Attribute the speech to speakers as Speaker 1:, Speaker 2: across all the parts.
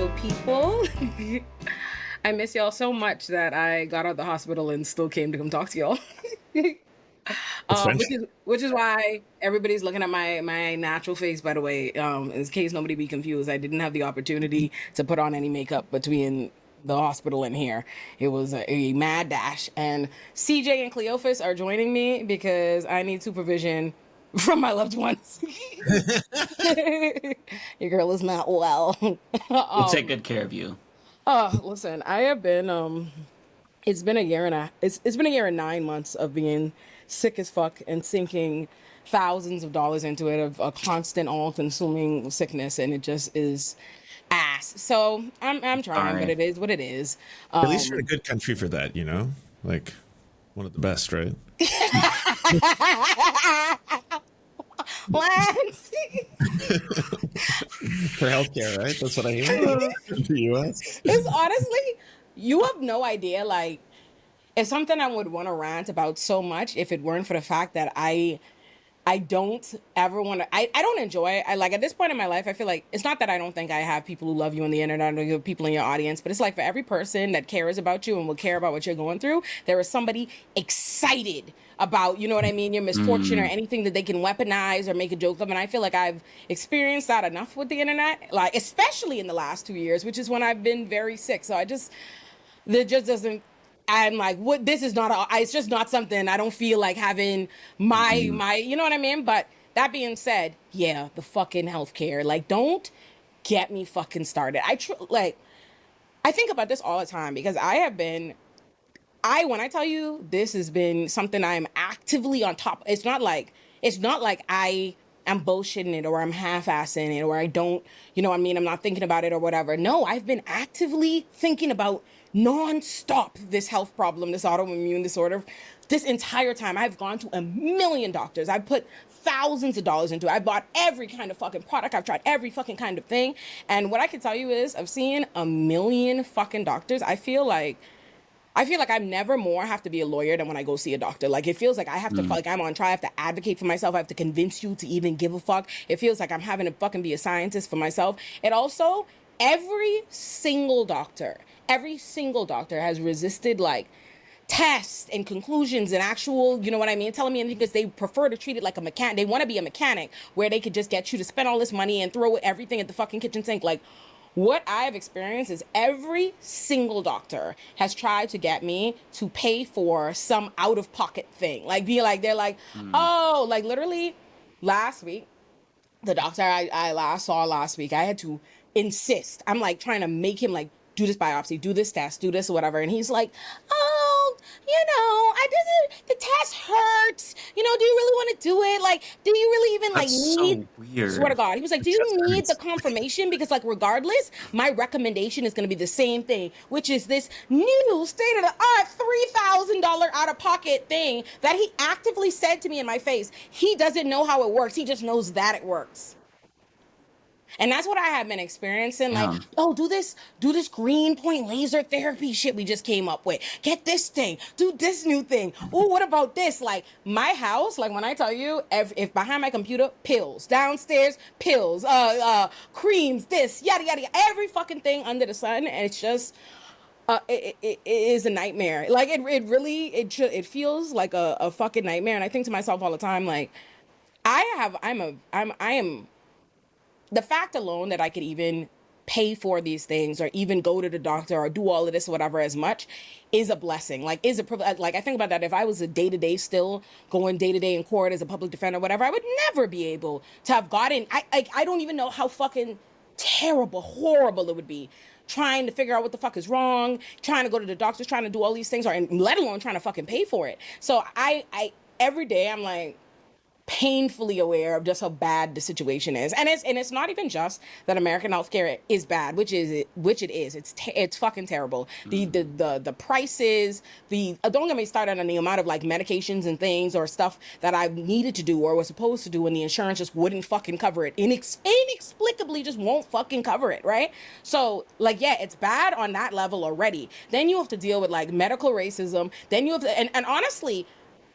Speaker 1: hello, people. I miss y'all so much that I got out of the hospital and still came to come talk to y'all. Which is why everybody's looking at my natural face, by the way, in case nobody be confused. I didn't have the opportunity to put on any makeup between the hospital and here. It was a mad dash. And CJ and Cleophas are joining me because I need supervision from my loved ones. Your girl is not well.
Speaker 2: We'll take good care of you.
Speaker 1: Listen, I have been it's been a year and it's been a year and 9 months of being sick as fuck and sinking thousands of dollars into it, of a constant all-consuming sickness, and it just is ass. So I'm trying, but it is what it is.
Speaker 3: At least you're in a good country for that, you know? Like one of the best, right?
Speaker 1: Lance.
Speaker 3: For healthcare, right? That's what I hear in the US.
Speaker 1: It's honestly, you have no idea. Like, it's something I would want to rant about so much if it weren't for the fact that I don't ever want to. I don't enjoy. I like, at this point in my life, I feel like it's not that I don't think I have people who love you on the internet or you have people in your audience, but it's like for every person that cares about you and will care about what you're going through, there is somebody excited about, you know what I mean, your misfortune or anything that they can weaponize or make a joke of. And I feel like I've experienced that enough with the internet, like especially in the last 2 years, which is when I've been very sick. So there just doesn't. I'm like, what? This is not. It's just not something. I don't feel like having my. You know what I mean? But that being said, yeah, the fucking healthcare. Like, don't get me fucking started. I think about this all the time because when I tell you this has been something I am actively on top. It's not like I am bullshitting it or I'm half-assing it or I don't, you know what I mean, I'm not thinking about it or whatever. No, I've been actively thinking about non-stop this health problem, this autoimmune disorder. This entire time, I've gone to a million doctors. I've put thousands of dollars into it. I bought every kind of fucking product. I've tried every fucking kind of thing. And what I can tell you is I've seen a million fucking doctors. I feel like I never more have to be a lawyer than when I go see a doctor. Like, it feels like I have to, like, I'm on trial. I have to advocate for myself. I have to convince you to even give a fuck. It feels like I'm having to fucking be a scientist for myself. It also, every single doctor has resisted, like, tests and conclusions and actual, you know what I mean, telling me anything because they prefer to treat it like a mechanic. They want to be a mechanic where they could just get you to spend all this money and throw everything at the fucking kitchen sink. Like, what I've experienced is every single doctor has tried to get me to pay for some out-of-pocket thing. Like, they're like, oh, like, literally last week, the doctor I last saw last week, I had to insist. I'm like trying to make him like do this biopsy, do this test, do this or whatever. And he's like, oh, you know, the test hurts. You know, do you really want to do it? Like, do you really even like need?
Speaker 2: So weird.
Speaker 1: Swear to God. He was like, do you need the confirmation? Because like, regardless, my recommendation is going to be the same thing, which is this new state-of-the-art $3,000 out-of-pocket thing that he actively said to me in my face. He doesn't know how it works. He just knows that it works. And that's what I have been experiencing. Like, oh, do this green point laser therapy shit we just came up with. Get this thing. Do this new thing. Oh, what about this? Like, my house, like when I tell you, if behind my computer, pills. Downstairs, pills. Creams, this, yada, yada, yada. Every fucking thing under the sun. And it's just, it is a nightmare. Like, it feels like a fucking nightmare. And I think to myself all the time, like, I am... The fact alone that I could even pay for these things or even go to the doctor or do all of this or whatever as much is a blessing. Like, is a privilege. Like, I think about that. If I was a day-to-day still going day-to-day in court as a public defender or whatever, I would never be able to have gotten... I don't even know how fucking terrible, horrible it would be trying to figure out what the fuck is wrong, trying to go to the doctors, trying to do all these things, or let alone trying to fucking pay for it. So I every day I'm like, painfully aware of just how bad the situation is, and it's not even just that American healthcare is bad, which it is. It's fucking terrible. The prices, don't get me started on the amount of like medications and things or stuff that I needed to do or was supposed to do, and the insurance just wouldn't fucking cover it. Inexplicably, just won't fucking cover it, right? So like, yeah, it's bad on that level already. Then you have to deal with like medical racism. Then you have to, and honestly,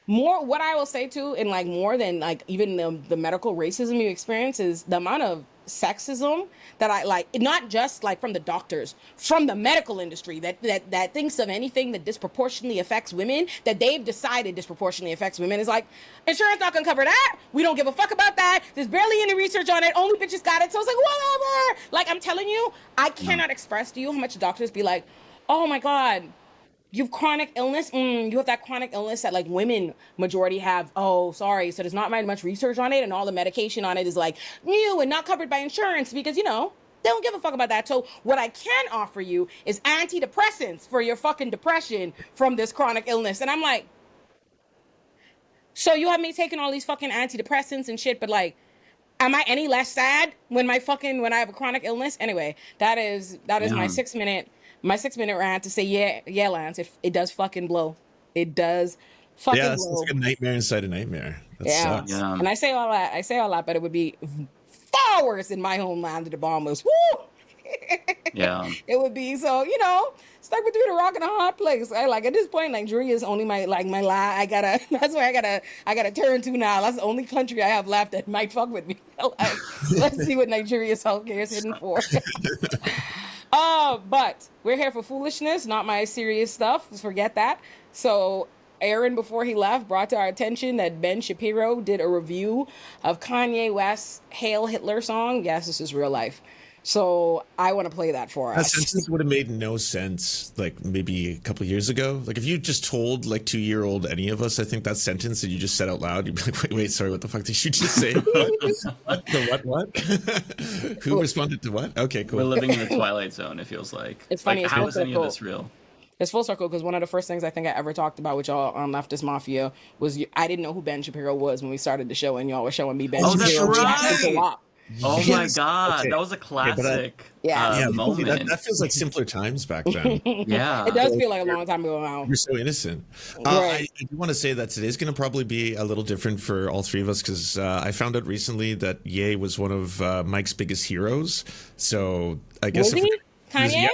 Speaker 1: what I will say too, and like more than like even the medical racism you experience is the amount of sexism that I like, not just like from the doctors, from the medical industry that thinks of anything that disproportionately affects women, that they've decided disproportionately affects women, is like, insurance not gonna cover that. We don't give a fuck about that. There's barely any research on it. Only bitches got it. So it's like, whatever. Like, I'm telling you, I cannot express to you how much doctors be like, oh my God, you have chronic illness. You have that chronic illness that like women majority have. Oh, sorry. So there's not much research on it, and all the medication on it is like new and not covered by insurance because they don't give a fuck about that. So what I can offer you is antidepressants for your fucking depression from this chronic illness. And I'm like, so you have me taking all these fucking antidepressants and shit, but like, am I any less sad when I have a chronic illness? Anyway, that is my 6-minute rant to say, yeah, Lance, it does fucking blow. It does fucking blow.
Speaker 3: It's like a nightmare inside a nightmare. That sucks.
Speaker 1: Yeah. And I say all that, but it would be far worse in my homeland if the bomb was, woo!
Speaker 2: Yeah.
Speaker 1: It would be, so, stuck between a rock and a hard place. I like, at this point, Nigeria is only my that's where I gotta turn to now. That's the only country I have left that might fuck with me. Like, let's see what Nigeria's healthcare is hidden for. But we're here for foolishness, not my serious stuff. Just forget that. So Aaron, before he left, brought to our attention that Ben Shapiro did a review of Kanye West's Hail Hitler song. Yes, this is real life. So I want to play that for us.
Speaker 3: That sentence would have made no sense, like maybe a couple of years ago. Like if you just told like 2-year-old any of us, I think that sentence that you just said out loud, you'd be like, wait, sorry, what the fuck did you just say? What? Who responded to what? Okay, cool.
Speaker 2: We're living in the Twilight Zone, it feels like.
Speaker 1: It's funny.
Speaker 2: Like, how is any of this real?
Speaker 1: It's full circle because one of the first things I think I ever talked about with y'all on Leftist Mafia was I didn't know who Ben Shapiro was when we started the show, and y'all were showing me Ben Shapiro.
Speaker 2: That's right. Oh
Speaker 3: Yes.
Speaker 2: my God,
Speaker 3: Okay.
Speaker 2: that was a classic moment.
Speaker 3: That feels like simpler times back then.
Speaker 2: Yeah.
Speaker 1: It does feel like a long time ago now.
Speaker 3: You're so innocent.
Speaker 1: Right.
Speaker 3: I do want to say that today's going to probably be a little different for all three of us because I found out recently that Ye was one of Mike's biggest heroes. So I guess
Speaker 1: Kanye?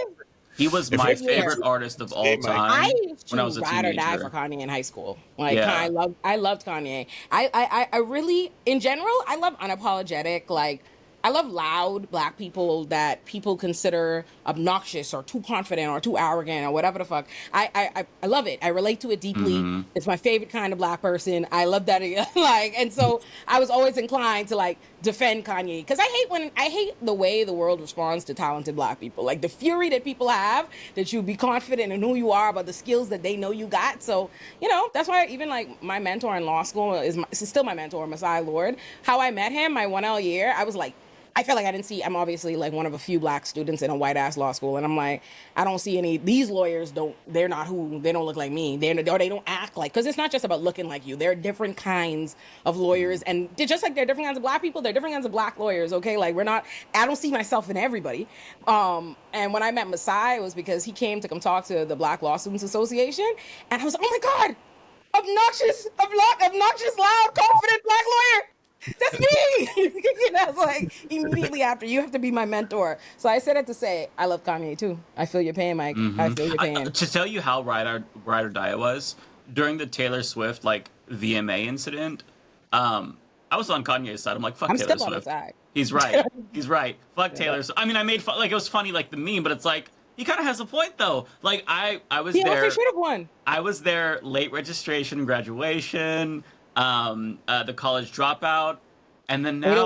Speaker 2: He was my favorite artist of all time.
Speaker 1: I used to
Speaker 2: when I was a
Speaker 1: ride or die
Speaker 2: teenager.
Speaker 1: for Kanye in high school. Like, I loved Kanye. I really, in general, I love unapologetic. Like, I love loud black people that people consider obnoxious or too confident or too arrogant or whatever the fuck. I love it. I relate to it deeply. Mm-hmm. It's my favorite kind of black person. I love that. And so I was always inclined to like defend Kanye because I hate the way the world responds to talented black people. Like the fury that people have that you be confident in who you are about the skills that they know you got. So, that's why even like my mentor in law school is still my mentor, Masai Lord. How I met him my 1L year, I was like, I felt like I didn't see, I'm obviously like one of a few black students in a white ass law school. And I'm like, I don't see any, these lawyers they don't look like me. They don't act like, cause it's not just about looking like you. There are different kinds of lawyers and just like there are different kinds of black people, there are different kinds of black lawyers. Okay. Like I don't see myself in everybody. And when I met Masai, it was because he came to come talk to the Black Law Students Association. And I was, oh my God, obnoxious, loud, confident black lawyer. That's me. It's like immediately after, you have to be my mentor. So I said it to say, I love Kanye too. I feel your pain, Mike. Mm-hmm. I feel your pain.
Speaker 2: To tell you how ride or die it was, during the Taylor Swift like VMA incident, I was on Kanye's side. I'm like, fuck Taylor Swift. On his side. He's right. He's right. Fuck Taylor Swift. I mean, I made fun, like it was funny, like the meme, but it's like he kind of has a point though. Like I was there. He also
Speaker 1: should have won.
Speaker 2: I was there late registration, graduation. The college dropout, and then now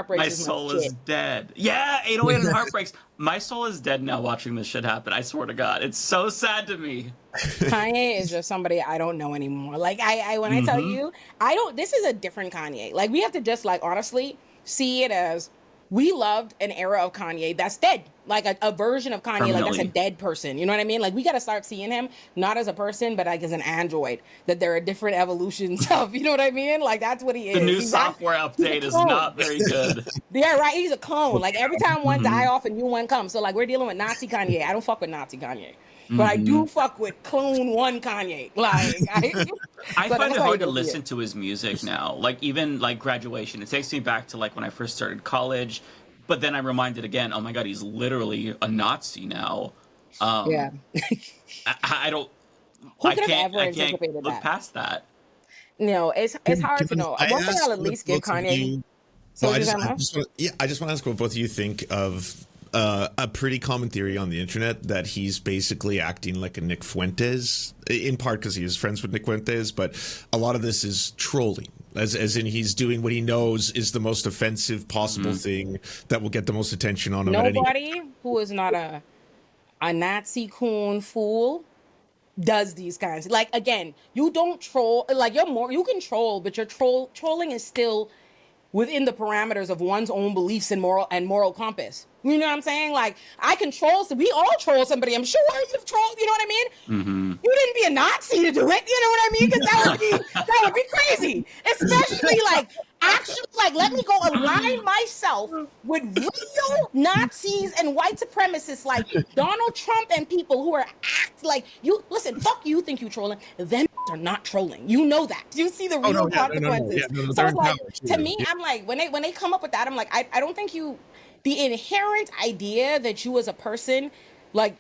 Speaker 2: my soul is dead. Yeah, 808 and Heartbreaks. My soul is dead now watching this shit happen. I swear to God, it's so sad to me.
Speaker 1: Kanye is just somebody I don't know anymore. Like when I tell you, this is a different Kanye. Like we have to just like honestly see it as we loved an era of Kanye that's dead. Like a version of Kanye, like that's a dead person. You know what I mean? Like we got to start seeing him not as a person, but like as an android. That there are different evolutions of, you know what I mean? Like that's what he is.
Speaker 2: The new software update is not very good.
Speaker 1: Yeah, right. He's a clone. Like every time one die off, a new one comes. So like we're dealing with Nazi Kanye. I don't fuck with Nazi Kanye. But I do fuck with clone one Kanye. Like
Speaker 2: I find it hard to listen to his music now. Like even like Graduation. It takes me back to like when I first started college. But then I'm reminded again, oh my God, he's literally a Nazi now.
Speaker 1: Yeah.
Speaker 2: I don't.
Speaker 1: Who could have ever
Speaker 2: anticipated
Speaker 1: that?
Speaker 2: Look past that.
Speaker 1: No, it's hard to know. One thing I'll at least give Kanye. So
Speaker 3: I just want to ask what both of you think of a pretty common theory on the internet that he's basically acting like a Nick Fuentes, in part because he is friends with Nick Fuentes, but a lot of this is trolling, as in he's doing what he knows is the most offensive possible thing that will get the most attention on him.
Speaker 1: Nobody who is not a Nazi coon fool does these kinds. Like, again, you don't troll. Like, you can troll, but your trolling is still within the parameters of one's own beliefs and moral compass. You know what I'm saying? Like, I can troll, so we all troll somebody. I'm sure you've trolled, you know what I mean? Mm-hmm. You didn't be a Nazi to do it, you know what I mean? Because that would be crazy. Especially, like, actually, like, let me go align myself with real Nazis and white supremacists like Donald Trump and people who are like, you, listen, fuck you think you trolling. Them are not trolling. You know that. You see the real consequences. So it's like, to me, I'm like, when they come up with that, I'm like, I don't think the inherent idea that you as a person, like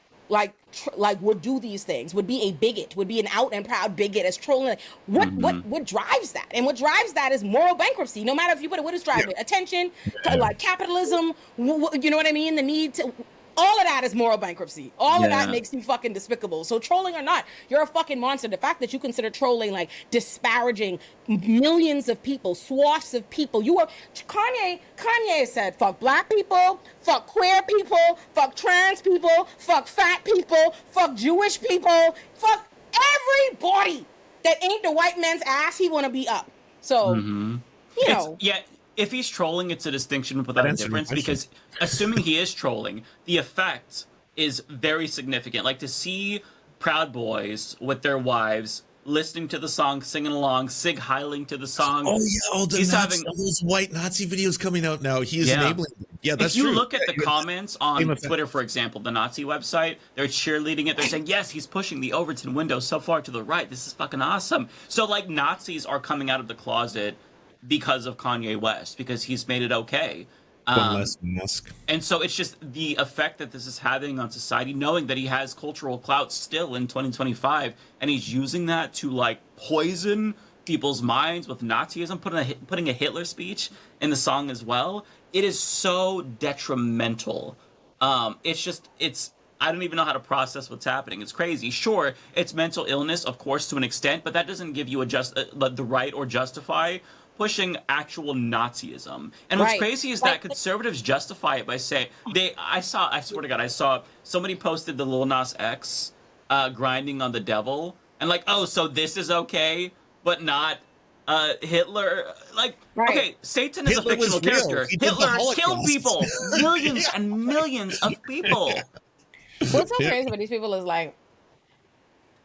Speaker 1: would do these things, would be a bigot, would be an out and proud bigot as trolling. Like, what drives that? And what drives that is moral bankruptcy. No matter if you put it, what is driving it? Attention, like capitalism, you know what I mean? The need to, all of that is moral bankruptcy. All of that makes you fucking despicable. So trolling or not, you're a fucking monster. The fact that you consider trolling like disparaging millions of people, swaths of people. Kanye said, fuck black people, fuck queer people, fuck trans people, fuck fat people, fuck Jewish people, fuck everybody that ain't the white man's ass he want to be up. So, you know.
Speaker 2: If he's trolling, it's a distinction without a difference, because assuming he is trolling, the effect is very significant. Like, to see Proud Boys with their wives listening to the song, singing along, Sig Heiling to the song.
Speaker 3: Oh yeah, all those white Nazi videos coming out now. He is enabling them. Yeah, that's true.
Speaker 2: If you look at the comments on Twitter, for example, the Nazi website, they're cheerleading it. They're saying, yes, he's pushing the Overton window so far to the right. This is fucking awesome. So, like, Nazis are coming out of the closet because of Kanye West, because he's made it okay.
Speaker 3: One less Musk.
Speaker 2: And so it's just the effect that this is having on society, knowing that he has cultural clout still in 2025, and he's using that to, like, poison people's minds with Nazism, putting a Hitler speech in the song as well. It is so detrimental. I don't even know how to process what's happening. It's crazy. Sure, it's mental illness, of course, to an extent, but that doesn't give you the right or justify pushing actual Nazism. And what's crazy is that conservatives justify it by saying I swear to God, I saw somebody posted the Lil Nas X grinding on the devil, and like, oh, so this is okay, but not Hitler. Like, okay, Satan is Hitler a fictional character. Hitler killed people, millions and millions of people.
Speaker 1: What's so crazy about these people is, like,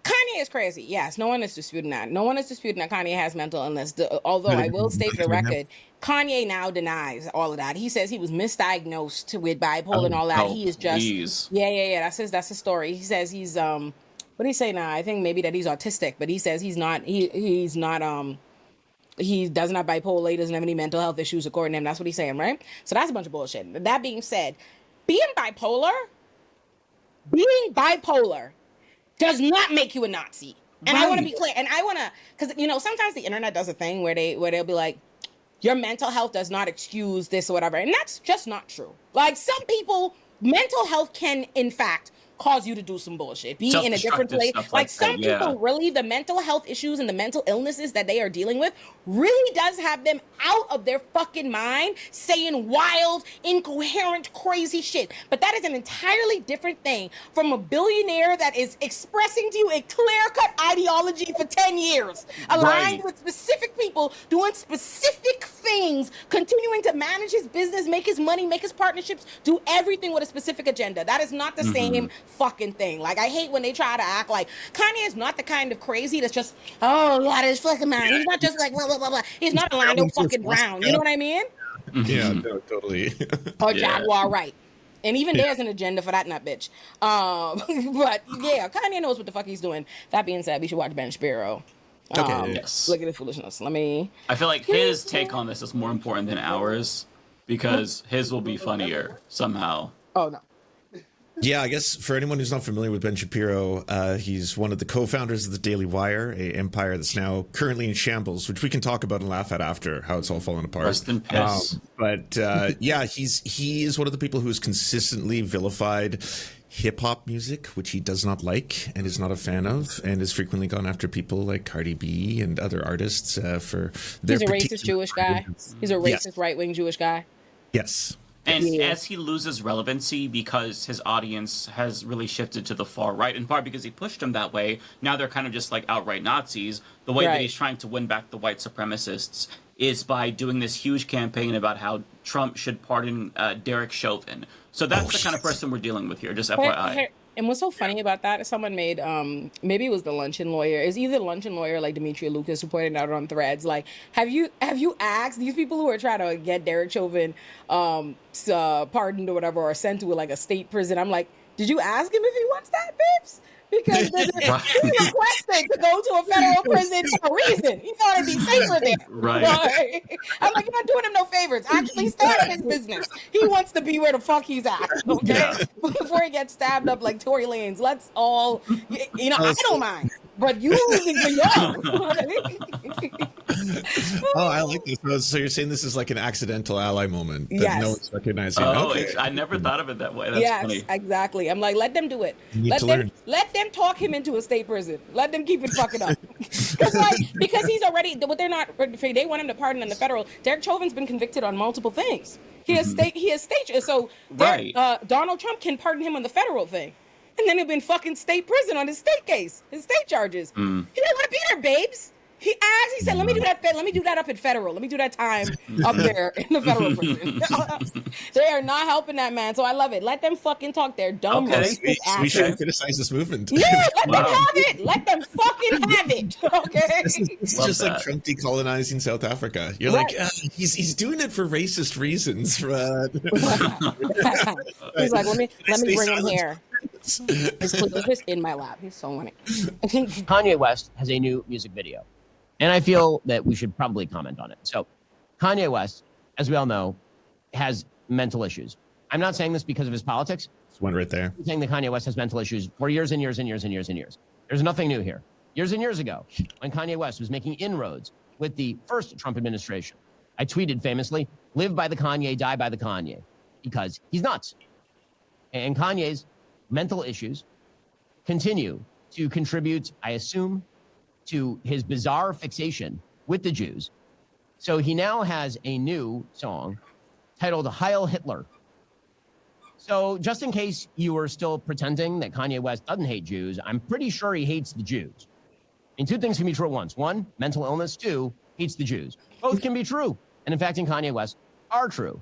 Speaker 1: Kanye is crazy. Yes, no one is disputing that. No one is disputing that Kanye has mental illness. Although I will state for the record, Kanye now denies all of that. He says he was misdiagnosed with bipolar and all that. He is just yeah. That's his story. He says he's what do he say now? I think maybe that he's autistic, but he says he's not. He's not. He doesn't have bipolar. He doesn't have any mental health issues according to him. That's what he's saying, right? So that's a bunch of bullshit. That being said, being bipolar does not make you a Nazi. And I want to be clear. And I want to, because, you know, sometimes the internet does a thing where they'll be like, your mental health does not excuse this or whatever. And that's just not true. Like, some people, mental health can, in fact, cause you to do some bullshit, be in a different place. Like some people really, the mental health issues and the mental illnesses that they are dealing with really does have them out of their fucking mind saying wild, incoherent, crazy shit. But that is an entirely different thing from a billionaire that is expressing to you a clear-cut ideology for 10 years, aligned with specific people, doing specific things, continuing to manage his business, make his money, make his partnerships, do everything with a specific agenda. That is not the same fucking thing. Like, I hate when they try to act like Kanye is not the kind of crazy that's just, oh, yeah, this fucking man. He's not just like blah blah blah blah. He's not Orlando fucking Brown. You know what I mean?
Speaker 3: Yeah, no, totally.
Speaker 1: Or Jaguar Wright. And even there's an agenda for that nut bitch. But yeah, Kanye knows what the fuck he's doing. That being said, we should watch Ben Shapiro.
Speaker 2: Yes.
Speaker 1: Look at the foolishness. I
Speaker 2: feel like his take on this is more important than ours, because his will be funnier somehow.
Speaker 1: Oh no.
Speaker 3: Yeah, I guess for anyone who's not familiar with Ben Shapiro, he's one of the co-founders of the Daily Wire, a empire that's now currently in shambles, which we can talk about and laugh at after how it's all fallen apart.
Speaker 2: Rest in peace.
Speaker 3: But yeah, he is one of the people who has consistently vilified hip hop music, which he does not like and is not a fan of, and has frequently gone after people like Cardi B and other artists for their.
Speaker 1: He's a racist Jewish guy. He's a racist right-wing Jewish guy.
Speaker 3: Yes.
Speaker 2: And as he loses relevancy because his audience has really shifted to the far right, in part because he pushed them that way, now they're kind of just like outright Nazis. The way that he's trying to win back the white supremacists is by doing this huge campaign about how Trump should pardon Derek Chauvin. So that's the kind of person we're dealing with here, just FYI.
Speaker 1: And what's so funny about that is someone made, maybe it was the Luncheon Lawyer. It's either the Luncheon Lawyer or like Demetria Lucas who pointed out on Threads. Like, have you asked these people who are trying to get Derek Chauvin pardoned or whatever, or sent to like a state prison? I'm like, did you ask him if he wants that, babes? Because he requested to go to a federal prison for a reason. He thought it'd be safer there.
Speaker 2: Right.
Speaker 1: I'm like, you're not doing him no favors. Actually, stay out of his business. He wants to be where the fuck he's at. Okay. Yeah. Before he gets stabbed up like Tory Lanez. Let's all, I don't mind. But you losing for young.
Speaker 3: Oh, I like this. So you're saying this is like an accidental ally moment that no one's recognizing.
Speaker 2: Oh, okay. I never thought of it that way. That's funny. Exactly.
Speaker 1: I'm like, let them do it. Let them talk him into a state prison. Let them keep it fucking up. Because he's already, they want him to pardon in the federal. Derek Chauvin's been convicted on multiple things. He has state, so Donald Trump can pardon him on the federal thing. And then he'll be in fucking state prison on his state case, his state charges. He didn't want to be there, babes. He asked, he said, let me do that up at federal. Let me do that time up there in the federal prison. They are not helping that man. So I love it. Let them fucking talk their dumb
Speaker 3: we shouldn't criticize this movement.
Speaker 1: Yeah, let them have it. Let them fucking have it. Okay.
Speaker 3: This is just like Trump decolonizing South Africa. You're like, he's doing it for racist reasons.
Speaker 1: He's like, let me bring him here. He's just in my lap. He's so funny.
Speaker 4: Kanye West has a new music video, and I feel that we should probably comment on it. So Kanye West, as we all know, has mental issues. I'm not saying this because of his politics.
Speaker 3: There's one right there.
Speaker 4: I'm saying that Kanye West has mental issues for years and years and years and years and years. There's nothing new here. Years and years ago, when Kanye West was making inroads with the first Trump administration, I tweeted famously, "Live by the Kanye, die by the Kanye," because he's nuts. And Kanye's mental issues continue to contribute, I assume, to his bizarre fixation with the Jews. So he now has a new song titled Heil Hitler. So just in case you were still pretending that Kanye West doesn't hate Jews, I'm pretty sure he hates the Jews. And two things can be true at once. One, mental illness. Two, hates the Jews. Both can be true. And in fact, in Kanye West, are true.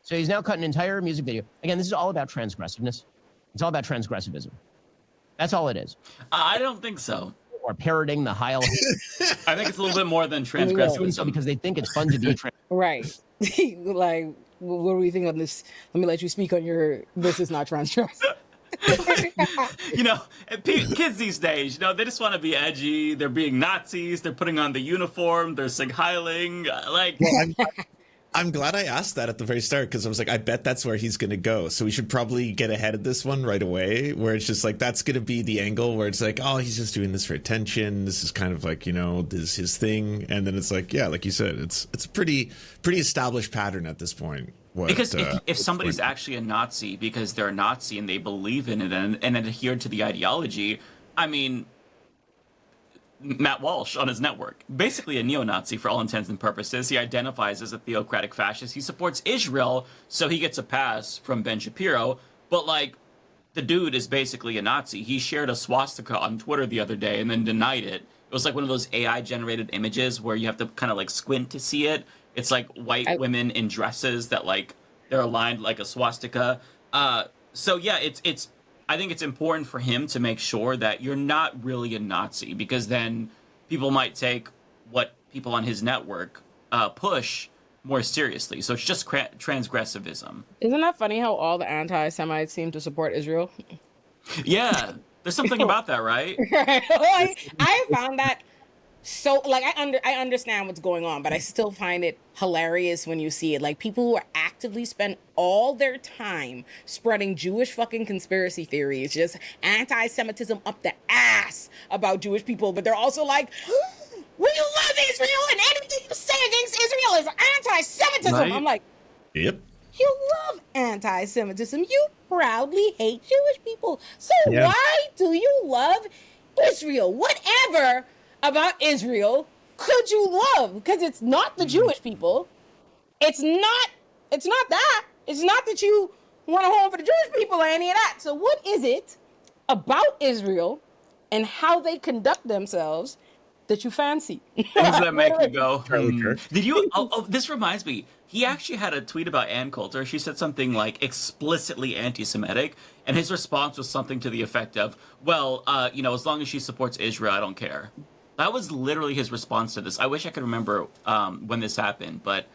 Speaker 4: So he's now cut an entire music video. Again, this is all about transgressiveness. It's all about transgressivism. That's all it is.
Speaker 2: I don't think so.
Speaker 4: Or parroting the Heil.
Speaker 2: I think it's a little bit more than transgressivism.
Speaker 4: So because they think it's fun to be
Speaker 1: right. Like, what do you think on this? Let me let you speak on your. This is not transgressive.
Speaker 2: Kids these days, they just want to be edgy. They're being Nazis. They're putting on the uniform. They're heiling.
Speaker 3: I'm glad I asked that at the very start, because I was like, I bet that's where he's going to go. So we should probably get ahead of this one right away, where it's just like, that's going to be the angle where it's like, oh, he's just doing this for attention. This is kind of like, this is his thing. And then it's like, yeah, like you said, it's a pretty established pattern at this point.
Speaker 2: Because if somebody's actually a Nazi because they're a Nazi and they believe in it and adhere to the ideology, I mean, Matt Walsh on his network, basically a neo-Nazi for all intents and purposes. He identifies as a theocratic fascist. He supports Israel, so he gets a pass from Ben Shapiro. But, the dude is basically a Nazi. He shared a swastika on Twitter the other day and then denied it. It was like one of those AI-generated images where you have to kind of, squint to see it. It's like white women in dresses that, they're aligned like a swastika. So, yeah, it's I think it's important for him to make sure that you're not really a Nazi, because then people might take what people on his network push more seriously. So it's just transgressivism.
Speaker 1: Isn't that funny how all the anti-Semites seem to support Israel?
Speaker 2: Yeah, there's something about that, right?
Speaker 1: I found that so like I understand what's going on, but I still find it hilarious when you see it. Like people who are actively spend all their time spreading Jewish fucking conspiracy theories, just anti-Semitism up the ass about Jewish people, but they're also like, we love Israel and anything you say against Israel is anti-Semitism. Right? I'm like,
Speaker 3: yep.
Speaker 1: You love anti-Semitism. You proudly hate Jewish people. So why do you love Israel? Whatever about Israel could you love? Because it's not the Jewish people. It's not that. It's not that you want a home for the Jewish people or any of that. So what is it about Israel and how they conduct themselves that you fancy?
Speaker 2: Things that make you go, Did you? Oh, this reminds me. He actually had a tweet about Ann Coulter. She said something like explicitly anti-Semitic, and his response was something to the effect of, well, as long as she supports Israel, I don't care. That was literally his response to this. I wish I could remember when this happened, but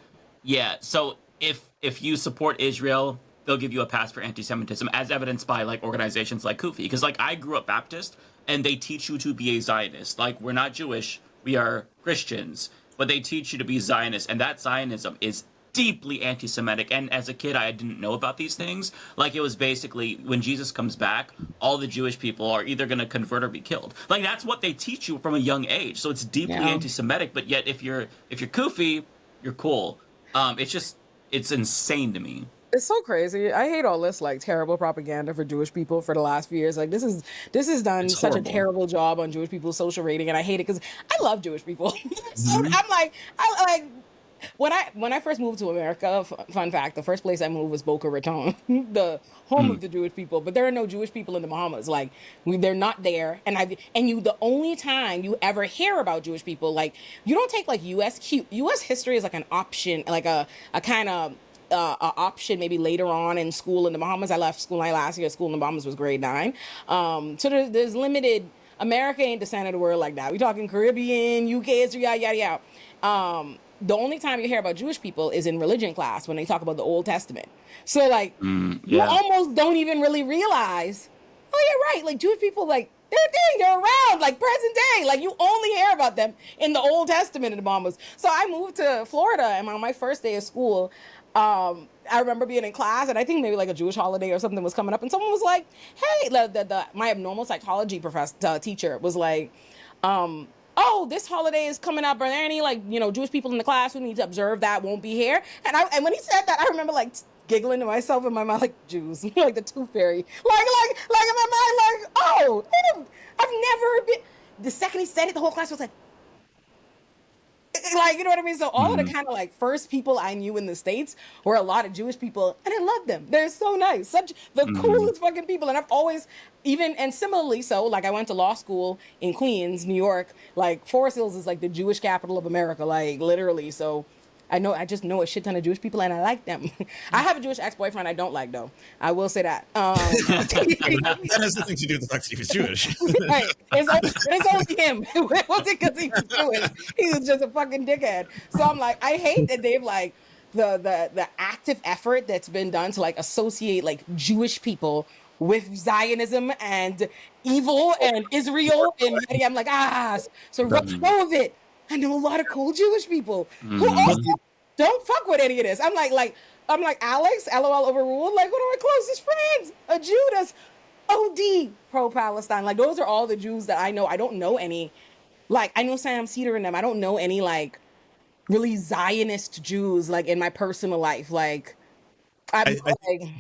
Speaker 2: yeah. So if you support Israel, they'll give you a pass for anti-Semitism, as evidenced by like organizations like Kufi. Because like I grew up Baptist, and they teach you to be a Zionist. Like we're not Jewish, we are Christians, but they teach you to be Zionist, and that Zionism is deeply anti-Semitic. And as a kid, I didn't know about these things. Like it was basically when Jesus comes back, all the Jewish people are either going to convert or be killed. Like that's what they teach you from a young age. So it's deeply anti-Semitic. But yet, if you're Kufi, you're cool. It's insane to me.
Speaker 1: It's so crazy. I hate all this like terrible propaganda for Jewish people for the last few years. Like this has done such a terrible job on Jewish people's social rating, and I hate it because I love Jewish people. So I'm like, when I first moved to America, fun fact, the first place I moved was Boca Raton, the home of the Jewish people. But there are no Jewish people in the Bahamas. Like they're not there. The only time you ever hear about Jewish people, like you don't take like U.S. history is like an option, like a kind of option maybe later on in school in the Bahamas. I left school last year. School in the Bahamas was grade 9. So there's limited. America ain't the center of the world like that. We talking Caribbean, UK, Israel, yada yada. The only time you hear about Jewish people is in religion class when they talk about the Old Testament. So like you almost don't even really realize, oh yeah, right, like Jewish people, like they're around like present day. Like you only hear about them in the Old Testament in the Bahamas. So I moved to Florida, and on my first day of school, I remember being in class, and I think maybe like a Jewish holiday or something was coming up, and someone was like, hey, my abnormal psychology teacher was like, oh, this holiday is coming up. Are there any Jewish people in the class who need to observe that won't be here? And when he said that, I remember like giggling to myself in my mind, like Jews, like the tooth fairy, like in my mind, like, oh, I've never been. The second he said it, the whole class was like, you know what I mean? So all of the kind of like first people I knew in the States were a lot of Jewish people, and I loved them. They're so nice, such the coolest fucking people. And I've always, and similarly so, like I went to law school in Queens, New York. Like Forest Hills is like the Jewish capital of America, like literally. So I just know a shit ton of Jewish people, and I like them. I have a Jewish ex-boyfriend I don't like, though. I will say that.
Speaker 3: That has nothing to do with the fact that he was Jewish.
Speaker 1: Right. It's only him. It wasn't because he was Jewish. He was just a fucking dickhead. So I'm like, I hate that they've like the active effort that's been done to like associate like Jewish people with Zionism and evil and Israel. And I'm like, so go of it. I know a lot of cool Jewish people who also don't fuck with any of this. I'm like Alex, LOL overruled. Like one of my closest friends, a Jew that's OD pro-Palestine. Like those are all the Jews that I know. I don't know any. Like I know Sam Cedar and them. I don't know any like really Zionist Jews like in my personal life. Like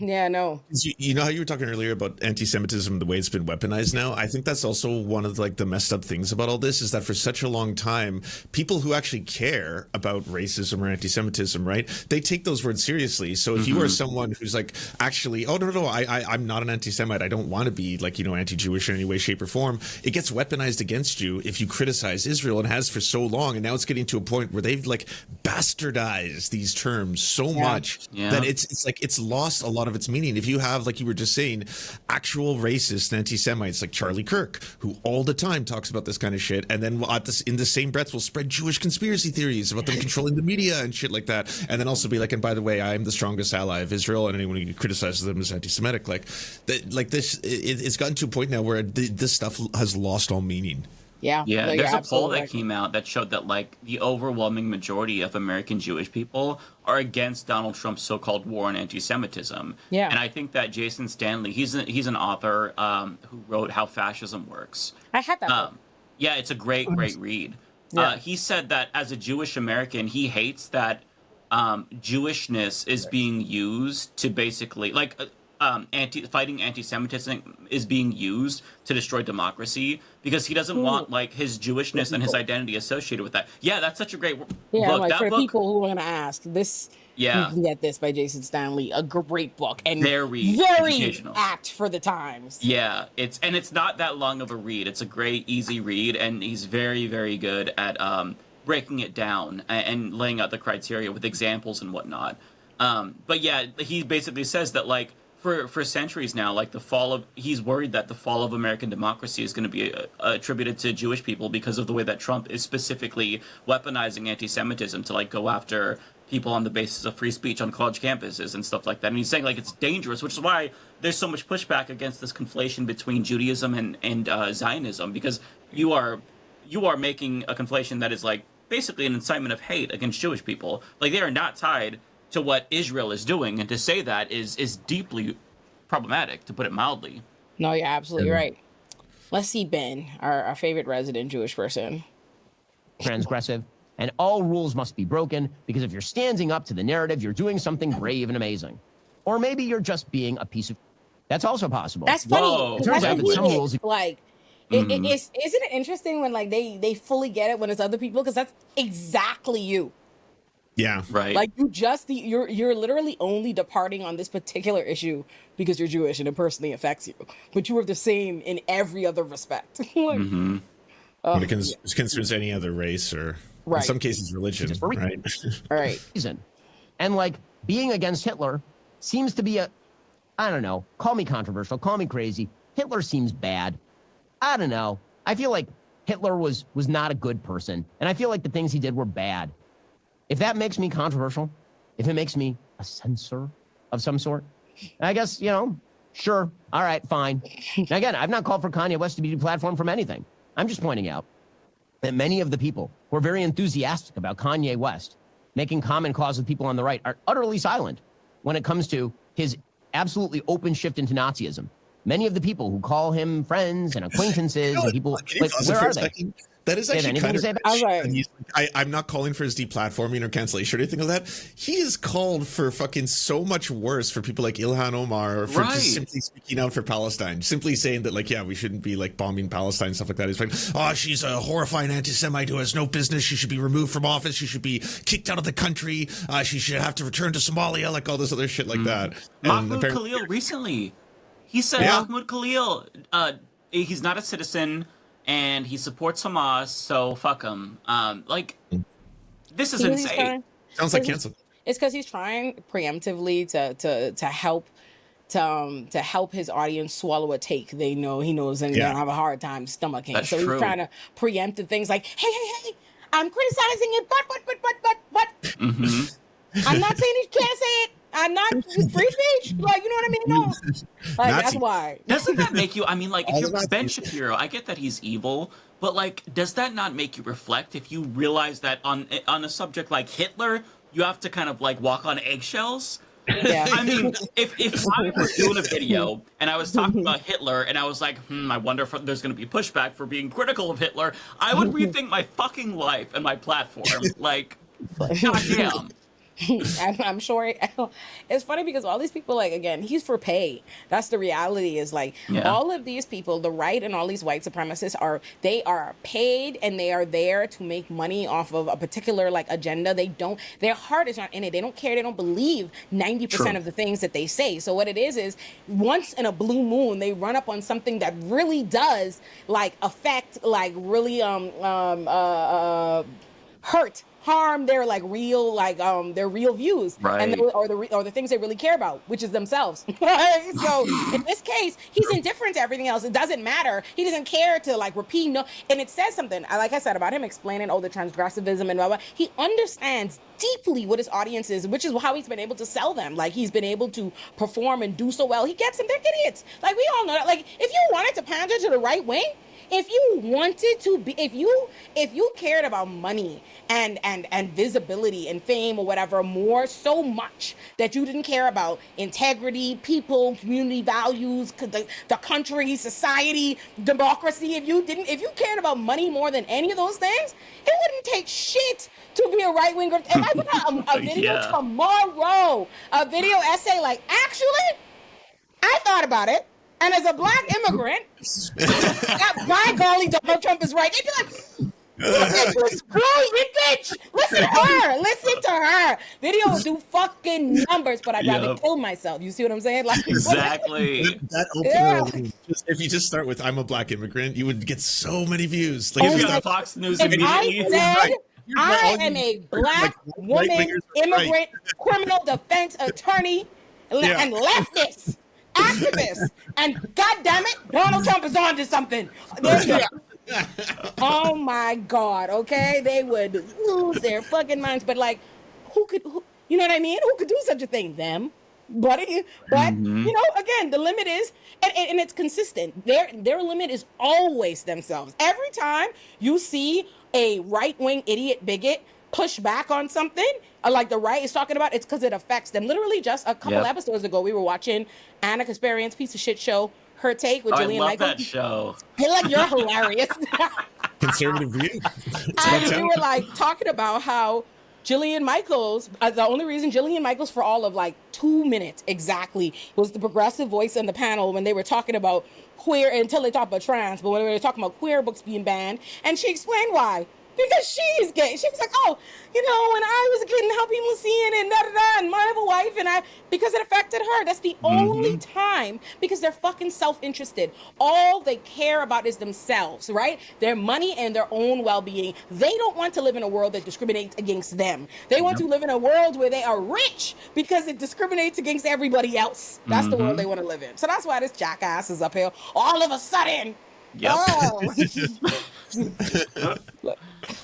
Speaker 1: no.
Speaker 3: You know how you were talking earlier about anti-Semitism, the way it's been weaponized now? I think that's also one of like the messed up things about all this is that for such a long time, people who actually care about racism or anti-Semitism, right? They take those words seriously. So if you are someone who's like, actually, oh, no, I'm not an anti-Semite. I don't want to be like, anti-Jewish in any way, shape or form. It gets weaponized against you if you criticize Israel, and has for so long. And now it's getting to a point where they've like bastardized these terms so much that it's like, it's lost a lot of its meaning. If you have, like you were just saying, actual racists and anti-Semites like Charlie Kirk, who all the time talks about this kind of shit, and then in the same breath will spread Jewish conspiracy theories about them controlling the media and shit like that, and then also be like, and by the way, I am the strongest ally of Israel, and anyone who criticizes them is anti-Semitic. It's gotten to a point now where this stuff has lost all meaning.
Speaker 2: Yeah,
Speaker 1: no,
Speaker 2: there's
Speaker 1: you're
Speaker 2: a poll
Speaker 1: absolutely
Speaker 2: that
Speaker 1: right.
Speaker 2: came out that showed that like the overwhelming majority of American Jewish people are against Donald Trump's so-called war on anti-Semitism.
Speaker 1: Yeah.
Speaker 2: And I think that Jason Stanley, he's an author who wrote How Fascism Works.
Speaker 1: I had that book.
Speaker 2: Yeah, it's a great read.
Speaker 1: Yeah.
Speaker 2: He said that as a Jewish American, he hates that Jewishness is being used to basically like fighting anti-Semitism is being used to destroy democracy because he doesn't want like his Jewishness and his identity associated with that. Yeah, that's such a great book.
Speaker 1: Like
Speaker 2: That
Speaker 1: for
Speaker 2: book,
Speaker 1: people who are gonna ask, this you
Speaker 2: yeah,
Speaker 1: can get this by Jason Stanley, a great book and
Speaker 2: very
Speaker 1: very
Speaker 2: educational.
Speaker 1: apt for the times.
Speaker 2: Yeah, it's not that long of a read. It's a great, easy read, and he's very good at breaking it down and laying out the criteria with examples and whatnot. But yeah, he basically says that like for centuries now, like he's worried that the fall of American democracy is going to be attributed to Jewish people because of the way that Trump is specifically weaponizing anti-Semitism to like go after people on the basis of free speech on college campuses and stuff like that. And he's saying like it's dangerous, which is why there's so much pushback against this conflation between Judaism and Zionism, because you are making a conflation that is like basically an incitement of hate against Jewish people. Like they are not tied to what Israel is doing, and to say that is deeply problematic, to put it mildly.
Speaker 1: No, you're absolutely right. Let's see, Ben, our favorite resident Jewish person.
Speaker 4: Transgressive, and all rules must be broken because if you're standing up to the narrative, you're doing something brave and amazing. Or maybe you're just being a piece of... That's also possible.
Speaker 1: That's funny.
Speaker 2: Whoa.
Speaker 4: It turns out that some rules...
Speaker 1: Like, isn't it interesting when like they fully get it when it's other people? Because that's exactly you.
Speaker 3: Yeah.
Speaker 2: Right.
Speaker 1: Like you're literally only departing on this particular issue because you're Jewish and it personally affects you. But you are the same in every other respect.
Speaker 3: When it concerns any other race or in some cases religion, right?
Speaker 1: All right.
Speaker 4: And like being against Hitler seems to be I don't know, call me controversial, call me crazy. Hitler seems bad. I don't know. I feel like Hitler was not a good person. And I feel like the things he did were bad. If that makes me controversial, if it makes me a censor of some sort, I guess, sure. All right, fine. Now, again, I've not called for Kanye West to be deplatformed from anything. I'm just pointing out that many of the people who are very enthusiastic about Kanye West making common cause with people on the right are utterly silent when it comes to his absolutely open shift into Nazism. Many of the people who call him friends and acquaintances and people, where are they?
Speaker 3: That is actually kind of.
Speaker 1: Right.
Speaker 3: I'm not calling for his deplatforming or cancellation or anything like that. He is called for fucking so much worse for people like Ilhan Omar or for just simply speaking out for Palestine, simply saying that like, yeah, we shouldn't be like bombing Palestine and stuff like that. He's like, oh, she's a horrifying anti-Semite who has no business. She should be removed from office. She should be kicked out of the country. She should have to return to Somalia, like all this other shit like that.
Speaker 2: Mahmoud Khalil recently, he said Mahmoud Khalil, he's not a citizen. And he supports Hamas, so fuck him. This is insane.
Speaker 3: Sounds like cancel.
Speaker 1: It's because he's trying preemptively to help his audience swallow a take they know he knows and gonna have a hard time stomaching.
Speaker 2: That's
Speaker 1: so
Speaker 2: true.
Speaker 1: He's trying to preempt the things like, hey, I'm criticizing it, but. I'm not saying he can't say it. I'm not free speech. Like, you know what I mean? No. Like, that's why.
Speaker 2: Doesn't that make you, I mean, like, if you're Ben Shapiro, I get that he's evil, but, like, does that not make you reflect if you realize that on a subject like Hitler, you have to kind of, like, walk on eggshells?
Speaker 1: Yeah.
Speaker 2: I mean, if I was doing a video and I was talking about Hitler and I was like, I wonder if there's going to be pushback for being critical of Hitler, I would rethink my fucking life and my platform. Like, goddamn.
Speaker 1: I'm sure it's funny because all these people, like, again, he's for pay. That's the reality, is like all of these people, the right and all these white supremacists are paid and they are there to make money off of a particular like agenda. Their heart is not in it. They don't care. They don't believe 90% of the things that they say. So what it is once in a blue moon, they run up on something that really does like affect, like really harm their like real their real views,
Speaker 2: right?
Speaker 1: And or the things they really care about, which is themselves. So in this case, he's indifferent to everything else. It doesn't matter. He doesn't care to like repeat and it says something. Like I said about him explaining the transgressivism and blah blah. He understands deeply what his audience is, which is how he's been able to sell them. Like he's been able to perform and do so well. He gets them. They're idiots. Like we all know that. Like if you wanted to pander to the right wing, if you wanted to be, if you cared about money and visibility and fame or whatever more so much that you didn't care about integrity, people, community values, the country, society, democracy, if you cared about money more than any of those things, it wouldn't take shit to be a right winger. If I put out a video tomorrow, a video essay like, actually, I thought about it, and as a black immigrant, by golly, Donald Trump is right. They'd be like, look at this brilliant bitch. Listen to her. Video will do fucking numbers, but I'd rather kill myself. You see what I'm saying? Like,
Speaker 2: exactly.
Speaker 3: That opener, if you just start with "I'm a black immigrant," you would get so many views. Like,
Speaker 2: you got Fox News immediately.
Speaker 1: I am a black woman, immigrant, criminal defense attorney, and leftist activist, and goddamn it, Donald Trump is on to something. Oh my God! Okay, they would lose their fucking minds. But like, who, you know what I mean? Who could do such a thing? Them, but you know, again, the limit is, and it's consistent. Their limit is always themselves. Every time you see a right-wing idiot bigot push back on something, like the right is talking about, it's because it affects them. Literally just a couple episodes ago, we were watching Anna Kasparian's piece of shit show, Her Take with Jillian Michaels.
Speaker 2: I love that show.
Speaker 1: Hey, like, you're hilarious.
Speaker 3: Conservative view.
Speaker 1: And we were like talking about how Jillian Michaels, the only reason Jillian Michaels for all of like 2 minutes exactly was the progressive voice in the panel when they were talking about queer, until they talked about trans, but when they were talking about queer books being banned, and she explained why. Because she's gay. She was like, oh, you know, when I was a kid and how people were seeing it, and I have a wife, because it affected her. That's the only time, because they're fucking self-interested. All they care about is themselves, right? Their money and their own well-being. They don't want to live in a world that discriminates against them. They want to live in a world where they are rich because it discriminates against everybody else. That's the world they want to live in. So that's why this jackass is up here all of a sudden.
Speaker 2: Yep.
Speaker 1: Oh.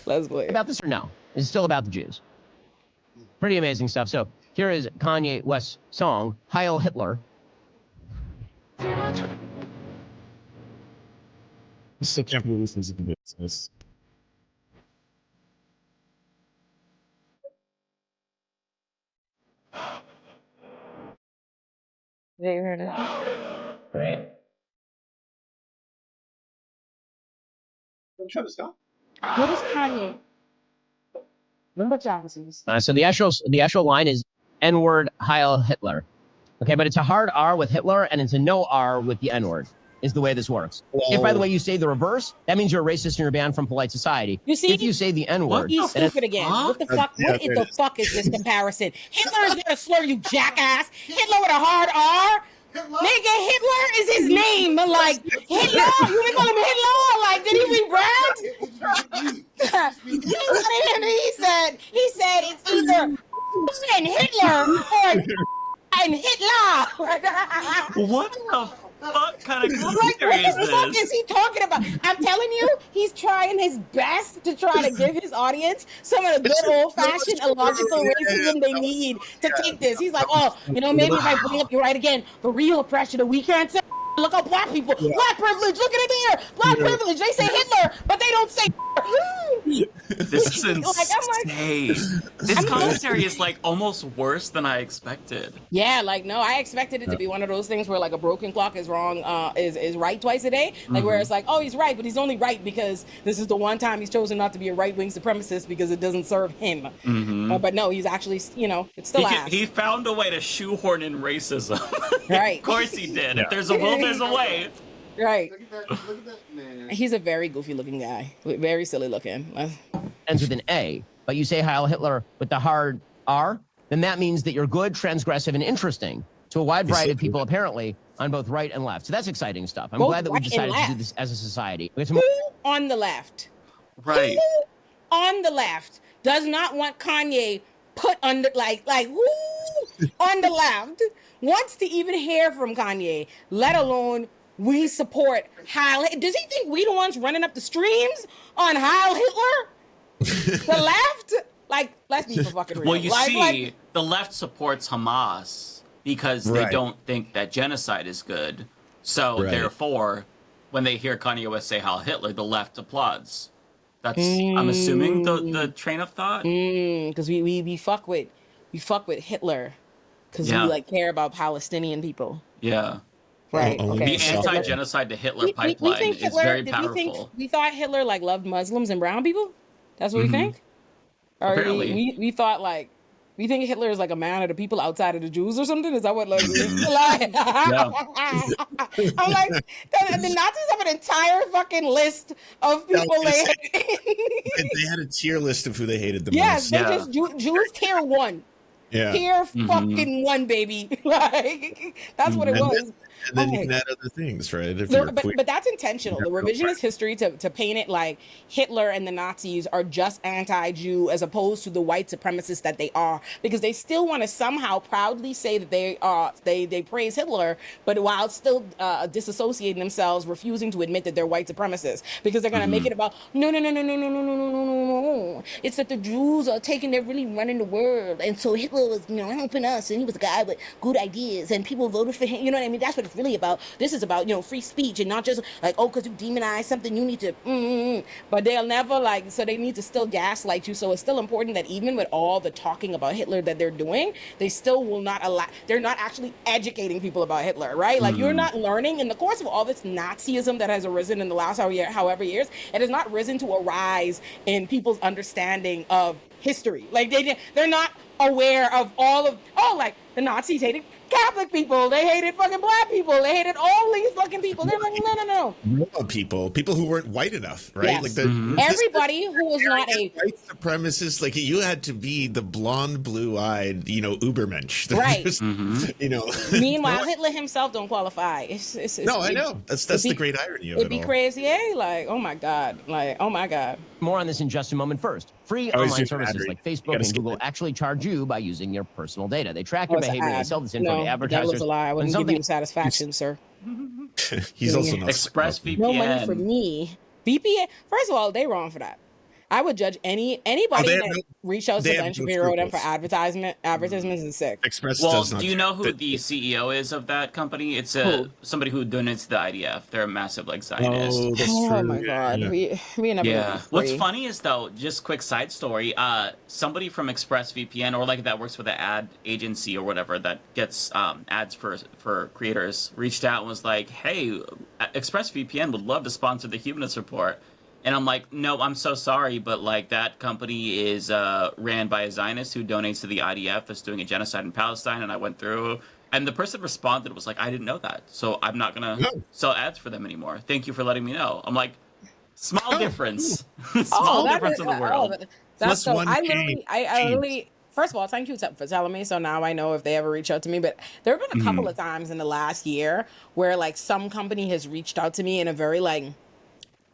Speaker 1: Let's play.
Speaker 4: About this or no? It's still about the Jews. Pretty amazing stuff. So here is Kanye West's song, Heil Hitler.
Speaker 3: I still can't believe this is the business.
Speaker 1: Yeah, you heard it.
Speaker 4: Right.
Speaker 1: What is Kanye? Remember Johnson's?
Speaker 4: So the actual line is N-word Heil Hitler. Okay, but it's a hard R with Hitler and it's a no R with the N-word, is the way this works. If, by the way, you say the reverse, that means you're a racist and you're banned from polite society.
Speaker 1: You see,
Speaker 4: if you say the N-word,
Speaker 1: he's stupid again. What the fuck? What the fuck is this comparison? Hitler is gonna slur, you jackass. Hitler with a hard R. Nigga, Hitler is his name. Like, Hitler? You ain't call him Hitler? Like, did he rebrand? he said it's either and Hitler or and Hitler.
Speaker 2: What the fuck kind of
Speaker 1: Like,
Speaker 2: commentary
Speaker 1: what
Speaker 2: is
Speaker 1: the fuck
Speaker 2: this?
Speaker 1: is he talking about? I'm telling you, he's trying his best to try to give his audience some of the good old-fashioned illogical racism they need to take this. He's like, oh, you know, maybe if I bring up, you're right again, the real oppression that we can't say. Look up black people, black privilege, look at it there, black privilege. They say Hitler, but they don't say.
Speaker 2: This is insane.
Speaker 1: Like,
Speaker 2: this commentary is like almost worse than I expected.
Speaker 1: Yeah, like, no, I expected it to be one of those things where like a broken clock is wrong, is right twice a day. Like where it's like, oh, he's right, but he's only right because this is the one time he's chosen not to be a right-wing supremacist because it doesn't serve him. But no, he's actually, you know, it's still ass.
Speaker 2: He found a way to shoehorn in racism.
Speaker 1: Right.
Speaker 2: Of course he did. If there's a will, there's a way.
Speaker 1: Right.
Speaker 5: Look at that man.
Speaker 1: He's a very goofy looking guy. Very silly looking.
Speaker 4: ends with an A, but you say Heil Hitler with the hard R, then that means that you're good, transgressive, and interesting to a wide variety of people, apparently, on both right and left. So that's exciting stuff. I'm glad that we decided to do this as a society.
Speaker 1: Who on the left?
Speaker 2: Right.
Speaker 1: Who on the left does not want Kanye put under, like who on the left wants to even hear from Kanye, let alone we support Heil. Does he think we the ones running up the streams on Heil Hitler? The left? Like, let's be for fucking real.
Speaker 2: Well, you see, the left supports Hamas because they don't think that genocide is good. So therefore, when they hear Kanye West say Heil Hitler, the left applauds. That's I'm assuming the train of thought.
Speaker 1: Because we fuck with Hitler because we like care about Palestinian people.
Speaker 2: Yeah.
Speaker 1: Right. Okay.
Speaker 2: The anti-genocide to Hitler pipeline is very powerful.
Speaker 1: We thought Hitler like loved Muslims and brown people. That's what we think. Or
Speaker 2: Apparently,
Speaker 1: we thought like. We think Hitler is like a man of the people outside of the Jews or something? Is that what like? Like I'm like the Nazis have an entire fucking list of people they
Speaker 3: had a tier list of who they hated the most.
Speaker 1: Yes, they just Jews tier 1.
Speaker 3: Yeah.
Speaker 1: Tier fucking 1, baby. Like that's what it was.
Speaker 3: And then you can add other things, right?
Speaker 1: But that's intentional. The revisionist history to paint it like Hitler and the Nazis are just anti-Jew as opposed to the white supremacists that they are, because they still want to somehow proudly say that they praise Hitler, but while still disassociating themselves, refusing to admit that they're white supremacists, because they're going to make it about no. It's that the Jews are they're really running the world, and so Hitler was helping us, and he was a guy with good ideas, and people voted for him. You know what I mean? That's what it's really about. This is about free speech, and not just like, oh, because you demonize something you need to but they'll never so they need to still gaslight you. So it's still important that even with all the talking about Hitler that they're doing, they still will not allow, they're not actually educating people about Hitler, right? Like you're not learning in the course of all this Nazism that has arisen in the last however years. It has not risen to a rise in people's understanding of history. Like they're not aware of all of like the Nazis hated Catholic people, they hated fucking black people, they hated all these fucking people. They're like, no.
Speaker 3: Real people who weren't white enough, right?
Speaker 1: Yes.
Speaker 3: Like
Speaker 1: everybody who was not a
Speaker 3: white supremacist, like you had to be the blonde, blue-eyed, Ubermensch,
Speaker 1: right? Meanwhile, Hitler himself don't qualify.
Speaker 3: I know that's the great irony of it.
Speaker 1: It'd be crazy, eh? Like, oh my god,
Speaker 4: More on this in just a moment. First, free online services like Facebook and Google actually charge you by using your personal data. They track your behavior. They sell this info to advertisers.
Speaker 1: That was a lie. I wouldn't give you satisfaction, sir.
Speaker 3: He's also not
Speaker 2: ExpressVPN.
Speaker 1: No money for me. VPN. First of all, they wrong for that. I would judge anybody that reach out to Ben Shapiro them for advertisements is sick.
Speaker 2: Do you know who the CEO is of that company? It's somebody who donates to the IDF. They're a massive Zionist.
Speaker 3: Oh, that's true.
Speaker 1: Oh my god.
Speaker 3: Yeah.
Speaker 1: We never.
Speaker 2: Yeah. What's funny is though, just quick side story. Somebody from ExpressVPN or that works with an ad agency or whatever that gets ads for creators reached out and was like, "Hey, ExpressVPN would love to sponsor the Humanist Report." And I'm like, no, I'm so sorry, but that company is ran by a Zionist who donates to the IDF that's doing a genocide in Palestine. And I went through, and the person responded was like, I didn't know that, so I'm not gonna sell ads for them anymore. Thank you for letting me know. I'm like, small difference, small difference in the world.
Speaker 1: That's so. I literally. First of all, thank you for telling me. So now I know if they ever reach out to me. But there have been a couple of times in the last year where some company has reached out to me in a very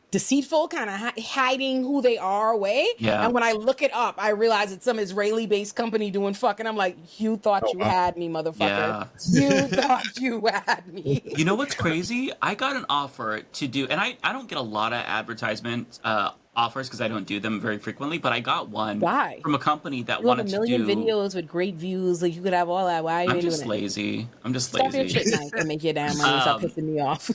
Speaker 1: deceitful, kind of hiding who they are way.
Speaker 2: Yeah.
Speaker 1: And when I look it up, I realize it's some Israeli-based company doing fucking. I'm like, you thought you had me, motherfucker. Yeah. You thought you had me.
Speaker 2: You know what's crazy? I got an offer to do, and I don't get a lot of advertisement offers because I don't do them very frequently, but I got one from a company that wanted to do...
Speaker 1: You have a million videos with great views. You could have all that. Why are you doing it?
Speaker 2: I'm just lazy.
Speaker 1: Stop your shit, Mike, and make your damn money. Stop pissing me off.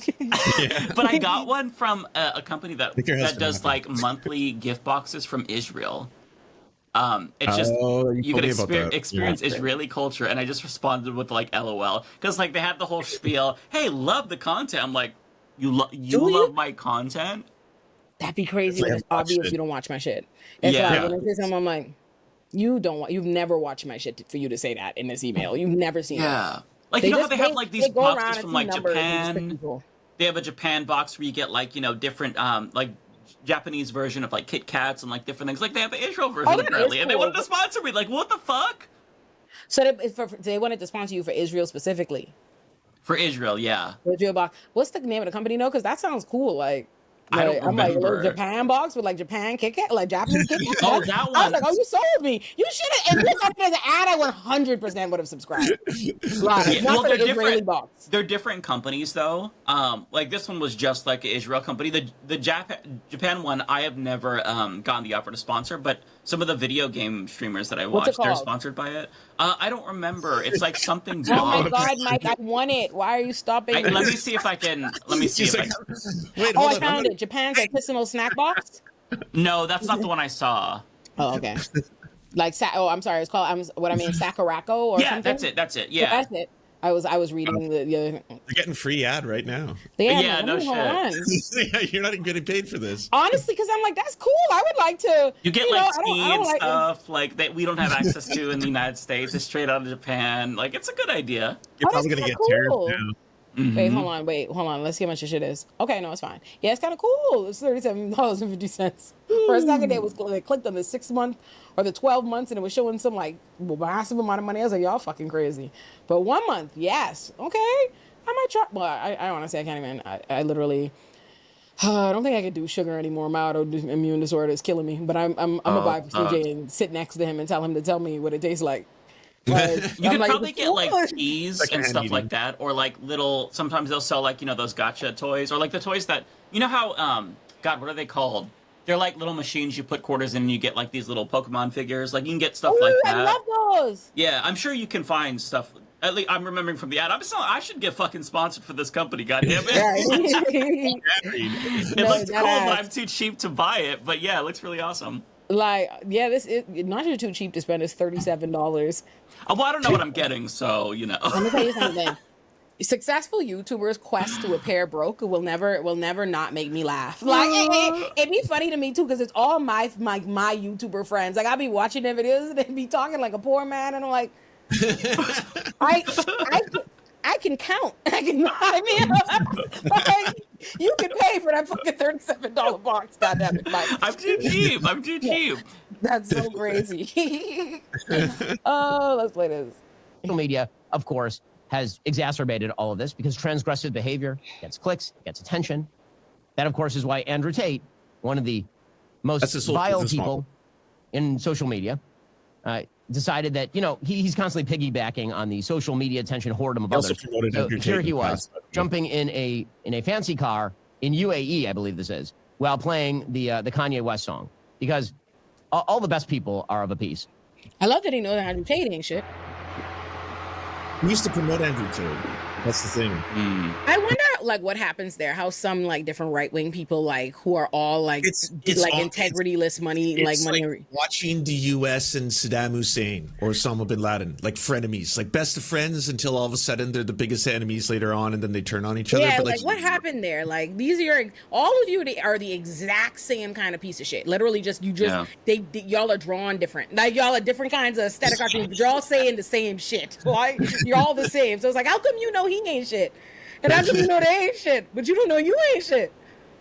Speaker 2: But I got one from a company that does monthly gift boxes from Israel. It's just you could experience Israeli culture, and I just responded with LOL because they had the whole spiel. Hey, love the content. I'm like, you love my content?
Speaker 1: That'd be crazy. It's obvious you don't watch my shit. It's when I say something, I'm like, you've never watched my shit for you to say that in this email. You've never seen it.
Speaker 2: Yeah. You know how they have these boxes from Japan? They have a Japan box where you get different Japanese version of Kit Kats and different things. They have the Israel version apparently, and they wanted to sponsor me. What the fuck?
Speaker 1: So they wanted to sponsor you for Israel specifically.
Speaker 2: For Israel, yeah.
Speaker 1: Israel box. What's the name of the company? Because that sounds cool.
Speaker 2: I don't remember.
Speaker 1: I'm a Japan box with Japan Kit Kat, Japanese Kit Kat.
Speaker 2: Oh, that one.
Speaker 1: I was like, oh, you sold me. You should have. If you got it as an ad, I 100% would have subscribed. Not for the Israeli box.
Speaker 2: They're different companies, though. This one was just an Israel company. The Japan one, I have never gotten the offer to sponsor, but some of the video game streamers that I
Speaker 1: What's it
Speaker 2: watch, they're
Speaker 1: called?
Speaker 2: sponsored by it. I don't remember. It's like something
Speaker 1: Oh my
Speaker 2: dogs.
Speaker 1: God, Mike, I want it. Why are you stopping?
Speaker 2: Let me see if I can. Let me see
Speaker 3: He's
Speaker 2: if
Speaker 3: like,
Speaker 2: I.
Speaker 3: wait,
Speaker 1: Oh,
Speaker 3: hold
Speaker 1: I
Speaker 3: on.
Speaker 1: found it. Japan's artisanal snack box.
Speaker 2: No, that's not the one I saw.
Speaker 1: Oh, okay. Like, I'm sorry. It's called. Sakurako or
Speaker 2: Yeah,
Speaker 1: something.
Speaker 2: that's it.
Speaker 1: Yeah,
Speaker 2: Yeah.
Speaker 1: that's it. I was reading the other.
Speaker 3: You're getting free ad right now.
Speaker 2: Yeah,
Speaker 1: Like,
Speaker 2: no
Speaker 1: hold on.
Speaker 3: Yeah, you're not even getting paid for this.
Speaker 1: Honestly, because I'm like, that's cool. I would like to.
Speaker 2: You get
Speaker 1: know,
Speaker 2: like
Speaker 1: I
Speaker 2: tea
Speaker 1: don't
Speaker 2: and
Speaker 1: like-
Speaker 2: stuff like that we don't have access to in the United States. It's straight out of Japan. Like it's a good idea.
Speaker 3: You're
Speaker 1: Oh, that's
Speaker 3: probably gonna get
Speaker 1: kinda
Speaker 3: tariffed
Speaker 1: cool.
Speaker 3: now.
Speaker 1: Wait, hold on. Let's see how much your shit is. Okay, no, it's fine. Yeah, it's kind of cool. It's $37.50. For a second, it was they clicked on the 6 month or the 12 months, and it was showing some like massive amount of money. I was like, y'all fucking crazy. But 1 month, yes, okay. I might try. Well, I honestly, I can't even. I literally. I don't think I could do sugar anymore. My autoimmune disorder is killing me. But I'm gonna buy for CJ and sit next to him and tell him to tell me what it tastes like. Like,
Speaker 2: You
Speaker 1: I'm
Speaker 2: could
Speaker 1: like,
Speaker 2: probably get like keys
Speaker 3: Like
Speaker 2: and
Speaker 3: hand
Speaker 2: stuff
Speaker 3: eating.
Speaker 2: like that, or like little. Sometimes they'll sell like those gotcha toys, or like the toys that how God, what are they called? They're like little machines you put quarters in, and you get like these little Pokemon figures. Like you can get stuff like that.
Speaker 1: I love those.
Speaker 2: Yeah, I'm sure you can find stuff. At least I'm remembering from the ad. I should get fucking sponsored for this company. Goddamn it! It looks cool, but I'm too cheap to buy it. But yeah, it looks really awesome.
Speaker 1: Like, yeah, this is not just too cheap to spend. It's $37.
Speaker 2: Oh, well, I don't know what I'm getting, so
Speaker 1: Let me tell you something. Successful YouTubers' quest to appear broke will never not make me laugh. Like it'd be funny to me too because it's all my YouTuber friends. Like I'll be watching their videos and they be talking like a poor man, and I'm like, I can count. Like, you can pay for that fucking $37 box. Goddamn it, Mike.
Speaker 2: I'm too cheap.
Speaker 1: That's so crazy. Oh, let's play this.
Speaker 4: Social media, of course, has exacerbated all of this because transgressive behavior gets clicks, gets attention. That, of course, is why Andrew Tate, one of the most vile people in social media, decided that, he's constantly piggybacking on the social media attention whoredom of others. So here he was, jumping in a fancy car in UAE, I believe this is, while playing the Kanye West song. Because all the best people are of a piece.
Speaker 1: I love that he knows Andrew Tate ain't shit.
Speaker 3: We used to promote Andrew Tate. That's the thing.
Speaker 1: I wonder, like, what happens there. How some like different right wing people, like, who are all like,
Speaker 3: It's
Speaker 1: like
Speaker 3: all,
Speaker 1: integrity-less money,
Speaker 3: it's
Speaker 1: like money.
Speaker 3: like watching the U.S. and Saddam Hussein or Osama bin Laden, like frenemies, like best of friends until all of a sudden they're the biggest enemies later on, and then they turn on each other.
Speaker 1: Yeah,
Speaker 3: But
Speaker 1: like what happened there? Like these are all of you are the exact same kind of piece of shit. Literally, y'all are drawn different. Like y'all are different kinds of aesthetic cartoons, but you're all saying the same shit. Like you're all the same. So it's like, how come you know he ain't shit, and how come you know they ain't shit, but you don't know you ain't shit?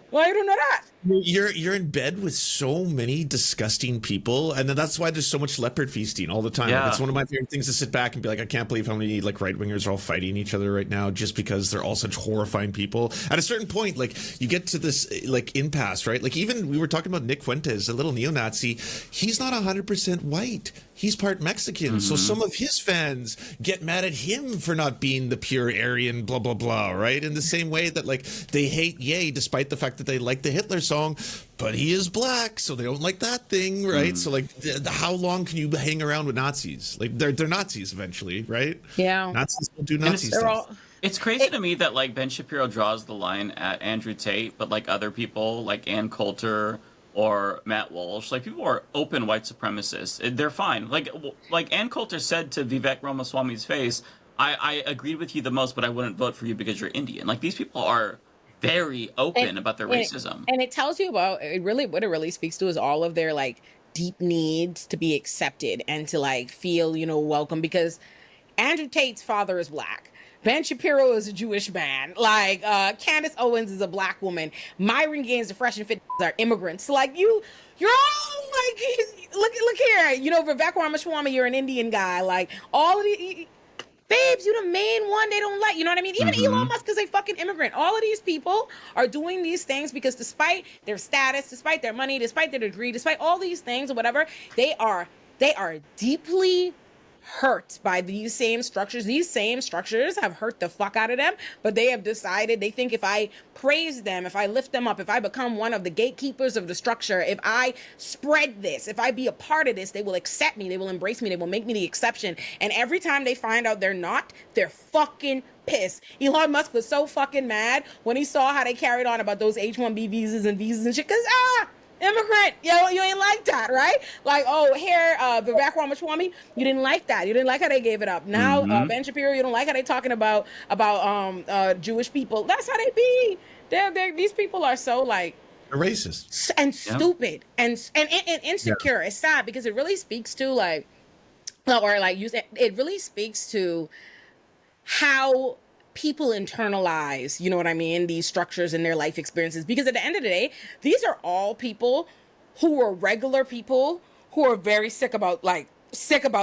Speaker 1: Why you don't know that?
Speaker 3: You're in bed with so many disgusting people, and then that's why there's so much leopard feasting all the time.
Speaker 2: Yeah.
Speaker 3: Like, it's one of my favorite things to sit back and be like, I can't believe how many like right wingers are all fighting each other right now just because they're all such horrifying people. At a certain point, like you get to this like impasse, right? Like even we were talking about Nick Fuentes, a little neo-Nazi. He's not 100% white. He's part Mexican. So some of his fans get mad at him for not being the pure Aryan, blah, blah, blah, right? In the same way that like they hate Ye despite the fact that they like the Hitler song, but he is black, so they don't like that thing, right? So like how long can you hang around with Nazis? Like they're Nazis eventually, right?
Speaker 1: Yeah.
Speaker 3: Nazis will do Nazi stuff.
Speaker 2: It's crazy to me that like Ben Shapiro draws the line at Andrew Tate, but like other people like Ann Coulter or Matt Walsh, like people are open white supremacists. They're fine. Like Ann Coulter said to Vivek Ramaswamy's face, I agreed with you the most, but I wouldn't vote for you because you're Indian. Like these people are very open about their racism.
Speaker 1: And it tells you about what it really speaks to is all of their like deep needs to be accepted and to like feel, welcome, because Andrew Tate's father is black. Ben Shapiro is a Jewish man. Like Candace Owens is a black woman. Myron Gaines, the Fresh and Fit are immigrants. Like you're all like, look here. Vivek Ramaswamy, you're an Indian guy. Like all of the babes, you the main one they don't like. You know what I mean? Even Elon Musk is a fucking immigrant. All of these people are doing these things because despite their status, despite their money, despite their degree, despite all these things or whatever, they are deeply hurt by these same structures. These same structures have hurt the fuck out of them, but they have decided, they think if I praise them, if I lift them up, if I become one of the gatekeepers of the structure, if I spread this, if I be a part of this, they will accept me, they will embrace me, they will make me the exception. And every time they find out they're not, they're fucking pissed. Elon Musk was so fucking mad when he saw how they carried on about those H-1B visas and shit, because immigrant, you ain't like that, right? Like, oh, here, Vivek Ramaswamy, you didn't like that. You didn't like how they gave it up. Now, Ben Shapiro, you don't like how they talking about Jewish people. That's how they be. These people are so like
Speaker 3: racist
Speaker 1: and stupid and insecure. It's sad because it really speaks to it really speaks to how people internalize, you know what I mean, these structures in their life experiences. Because at the end of the day, these are all people who are regular people who are very sick about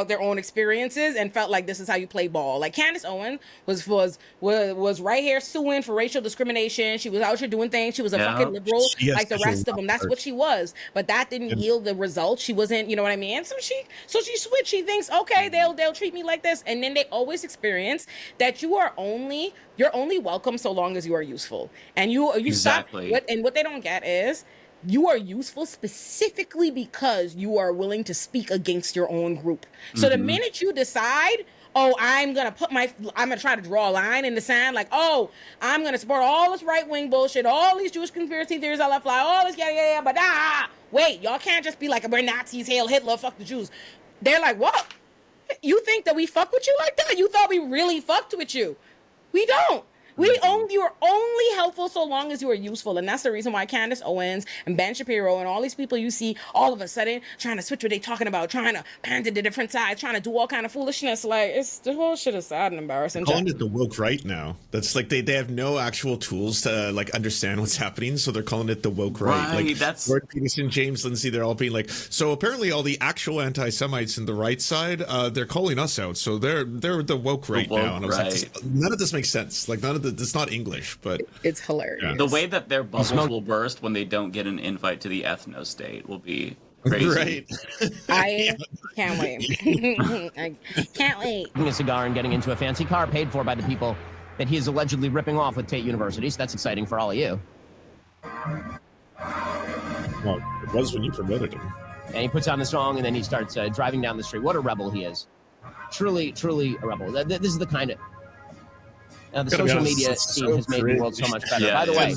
Speaker 1: their own experiences and felt like this is how you play ball. Like Candace Owens was right here suing for racial discrimination. She was out here doing things. She was a fucking liberal like the rest of them. That's what she was. But that didn't yield the results. She wasn't, you know what I mean? So she switched. She thinks, okay, they'll treat me like this. And then they always experience that you're only welcome so long as you are useful. And you
Speaker 2: exactly.
Speaker 1: Stop. What they don't get is you are useful specifically because you are willing to speak against your own group. So the minute you decide, oh, I'm going to try to draw a line in the sand, like, oh, I'm going to support all this right-wing bullshit, all these Jewish conspiracy theories I let fly, all this, but wait, y'all can't just be like, we're Nazis, hail Hitler, fuck the Jews. They're like, what? You think that we fuck with you like that? You thought we really fucked with you. We don't. You are only helpful so long as you are useful. And that's the reason why Candace Owens and Ben Shapiro and all these people you see all of a sudden trying to switch what they talking about, trying to pander to different sides, trying to do all kind of foolishness. Like, the whole shit is sad and embarrassing.
Speaker 3: Calling it the woke right now. That's like they have no actual tools to like understand what's happening, so they're calling it the woke right. Like
Speaker 2: that's
Speaker 3: Jordan Peterson, James Lindsay, they're all being like, so apparently all the actual anti-Semites in the right side, they're calling us out. So they're the woke right now. And I was like, none of this makes sense. Like it's not English. But
Speaker 1: it's hilarious.
Speaker 2: The way that their bubbles will burst when they don't get an invite to the ethno state will be crazy.
Speaker 3: Right.
Speaker 1: I can't wait. I can't wait.
Speaker 4: A cigar and getting into a fancy car paid for by the people that he is allegedly ripping off with Tate University. So that's exciting for all of you.
Speaker 3: Well, it was when you promoted him.
Speaker 4: And he puts on the song and then he starts driving down the street. What a rebel he is. Truly, truly a rebel. This is the kind of... Now, the social media scene has made the world so much better. By the way,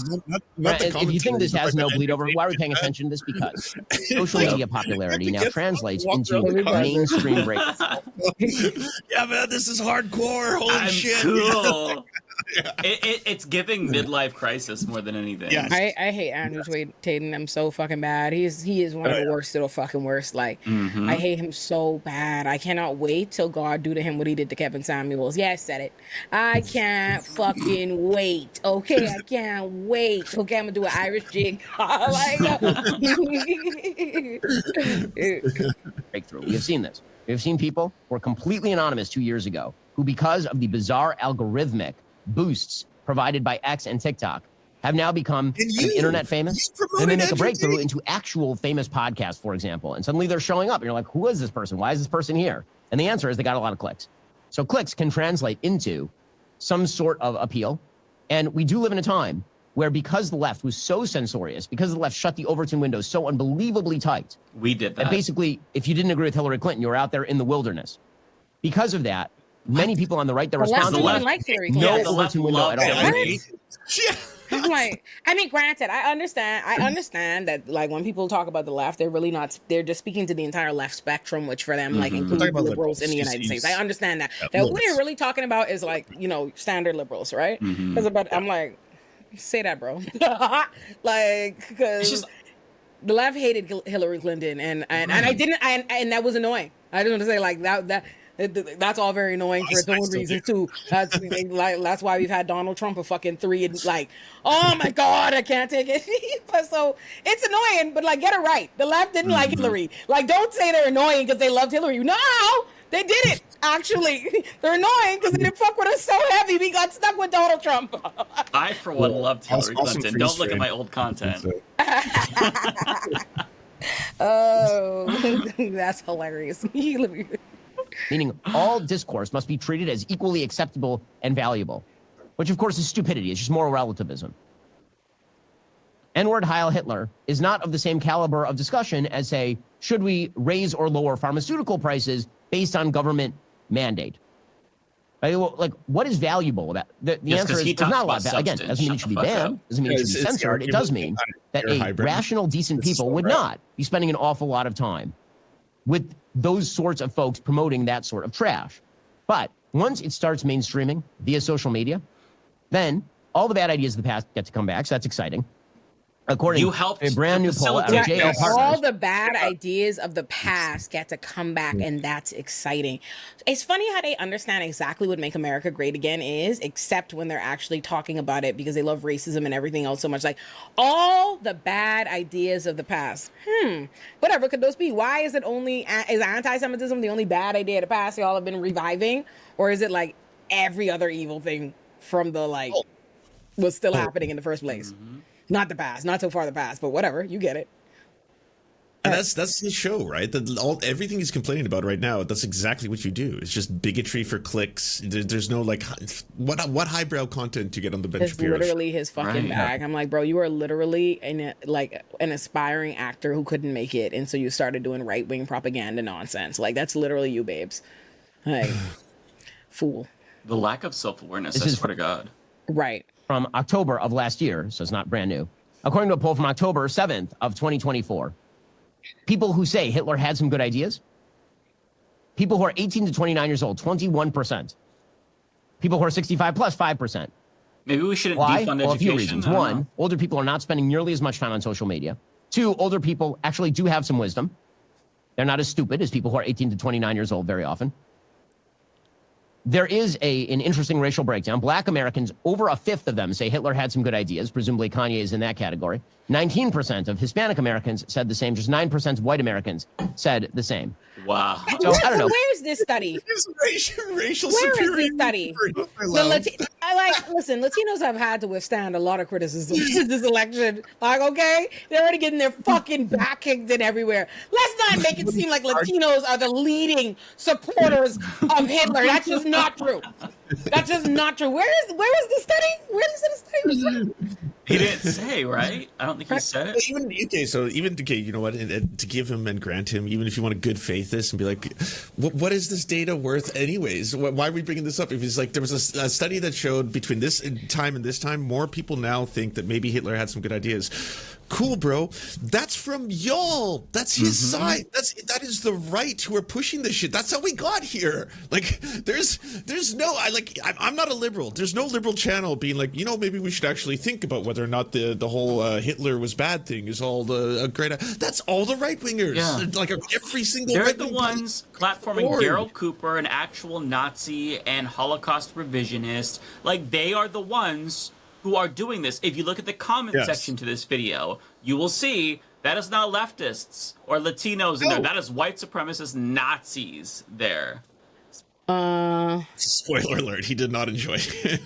Speaker 4: if you think this has no bleed over, why are we paying attention to this? Because social media popularity now translates into mainstream breakthrough.
Speaker 3: Yeah, man, this is hardcore. Holy shit.
Speaker 2: Cool. It's giving midlife crisis more than anything.
Speaker 1: Yes. I hate Andrew Tate and I'm so fucking bad. He is one of the worst of the fucking worst. Like, I hate him so bad. I cannot wait till God do to him what he did to Kevin Samuels. Yeah, I said it. I can't fucking wait. Okay, I can't wait. Okay, I'm gonna do an Irish jig.
Speaker 4: Breakthrough. We have seen this. We have seen people who were completely anonymous 2 years ago who, because of the bizarre algorithmic boosts provided by X and TikTok, have now become internet famous. And they make a breakthrough into actual famous podcasts, for example. And suddenly they're showing up. And you're like, who is this person? Why is this person here? And the answer is they got a lot of clicks. So clicks can translate into some sort of appeal. And we do live in a time where, because the left was so censorious, because the left shut the Overton windows so unbelievably tight.
Speaker 2: We did that.
Speaker 4: And basically, if you didn't agree with Hillary Clinton, you were out there in the wilderness. Because of that, many people on the right that responded
Speaker 1: the left like Hillary Clinton.
Speaker 4: no Overton window at all.
Speaker 1: I'm like, I mean, granted, I understand that, like, when people talk about the left, they're really not, they're just speaking to the entire left spectrum, which for them, like, includes liberals in the United States. I understand that. That what they're really talking about is, like, you know, standard liberals, right? I'm like, say that, bro. Like, because the left hated Hillary Clinton, and I didn't, and that was annoying. I just want to say, like, that's all very annoying for its own reasons too. That's why we've had Donald Trump for fucking 3 and like, oh my God, I can't take it. But so it's annoying, but like, get it right. The left didn't like Hillary. Like, don't say they're annoying because they loved Hillary. No, they didn't actually. They're annoying because they didn't fuck with us so heavy. We got stuck with Donald Trump.
Speaker 2: I, for one, loved Hillary Clinton. Don't look at my old content.
Speaker 1: Oh, that's hilarious.
Speaker 4: meaning all discourse must be treated as equally acceptable and valuable, which of course is stupidity. It's just moral relativism. N-word Heil Hitler is not of the same caliber of discussion as, say, should we raise or lower pharmaceutical prices based on government mandate? Like, what is valuable about the answer is there's not a lot. Again, doesn't mean it should be banned. Doesn't mean it should be censored. It does mean that a rational, decent people would not be spending an awful lot of time with those sorts of folks promoting that sort of trash. But once it starts mainstreaming via social media, then all the bad ideas of the past get to come back. So that's exciting. According to a brand new poll out of JL Partners,
Speaker 1: all the bad ideas of the past get to come back, and that's exciting. It's funny how they understand exactly what Make America Great Again is, except when they're actually talking about it because they love racism and everything else so much. Like, all the bad ideas of the past. Whatever could those be? Why is it only, is anti-Semitism the only bad idea of the past y'all have been reviving? Or is it like every other evil thing from the, like, was still happening in the first place? Not the past, not so far the past, but whatever, you get it.
Speaker 3: And that's the show, right? Everything he's complaining about right now, that's exactly what you do. It's just bigotry for clicks. There's no, like, what highbrow content to get on the Ben Shapiro show?
Speaker 1: It's literally his fucking bag. I'm like, bro, you are literally an aspiring actor who couldn't make it, and so you started doing right-wing propaganda nonsense. Like, that's literally you, babes. Like, fool.
Speaker 2: The lack of self-awareness, I swear to God.
Speaker 1: Right.
Speaker 4: From October of last year, so it's not brand new. According to a poll from October 7th of 2024, people who say Hitler had some good ideas, people who are 18 to 29 years old, 21%. People who are 65 plus, 5%.
Speaker 2: Maybe we shouldn't
Speaker 4: Why?
Speaker 2: defund
Speaker 4: Well,
Speaker 2: education.
Speaker 4: a few reasons. One, older people are not spending nearly as much time on social media. Two, older people actually do have some wisdom. They're not as stupid as people who are 18 to 29 years old very often. There is an interesting racial breakdown. Black Americans, over a fifth of them say Hitler had some good ideas. Presumably Kanye is in that category. 19% of Hispanic Americans said the same. Just 9% of white Americans said the same.
Speaker 2: Wow.
Speaker 4: So, I don't know.
Speaker 1: Where's this study?
Speaker 3: Racial
Speaker 1: Where
Speaker 3: superiority.
Speaker 1: is this study? Listen, Latinos have had to withstand a lot of criticism this election. Like, okay, they're already getting their fucking back kicked in everywhere. Let's not make it seem like Latinos are the leading supporters of Hitler. That's just not true. That's just not true. Where is the study? Where is the study?
Speaker 2: He didn't say, right? I don't think he said it.
Speaker 3: You know what? And to give him and grant him, even if you want to good faith this and be like, what is this data worth anyways? Why are we bringing this up? If it's like there was a study that showed between this time and this time, more people now think that maybe Hitler had some good ideas. Cool, bro. That's from y'all. That's his side. That is the right who are pushing this shit. That's how we got here. Like, there's no, I'm not a liberal. There's no liberal channel being like, you know, maybe we should actually think about whether or not the whole Hitler was bad thing is all a great. That's all the right wingers.
Speaker 2: Yeah.
Speaker 3: Like every single.
Speaker 2: They're the ones platforming Daryl Cooper, an actual Nazi and Holocaust revisionist. Like, they are the ones who are doing this. If you look at the comment section to this video, you will see that is not leftists or Latinos in there. That is white supremacist Nazis there.
Speaker 3: Spoiler alert, he did not enjoy it.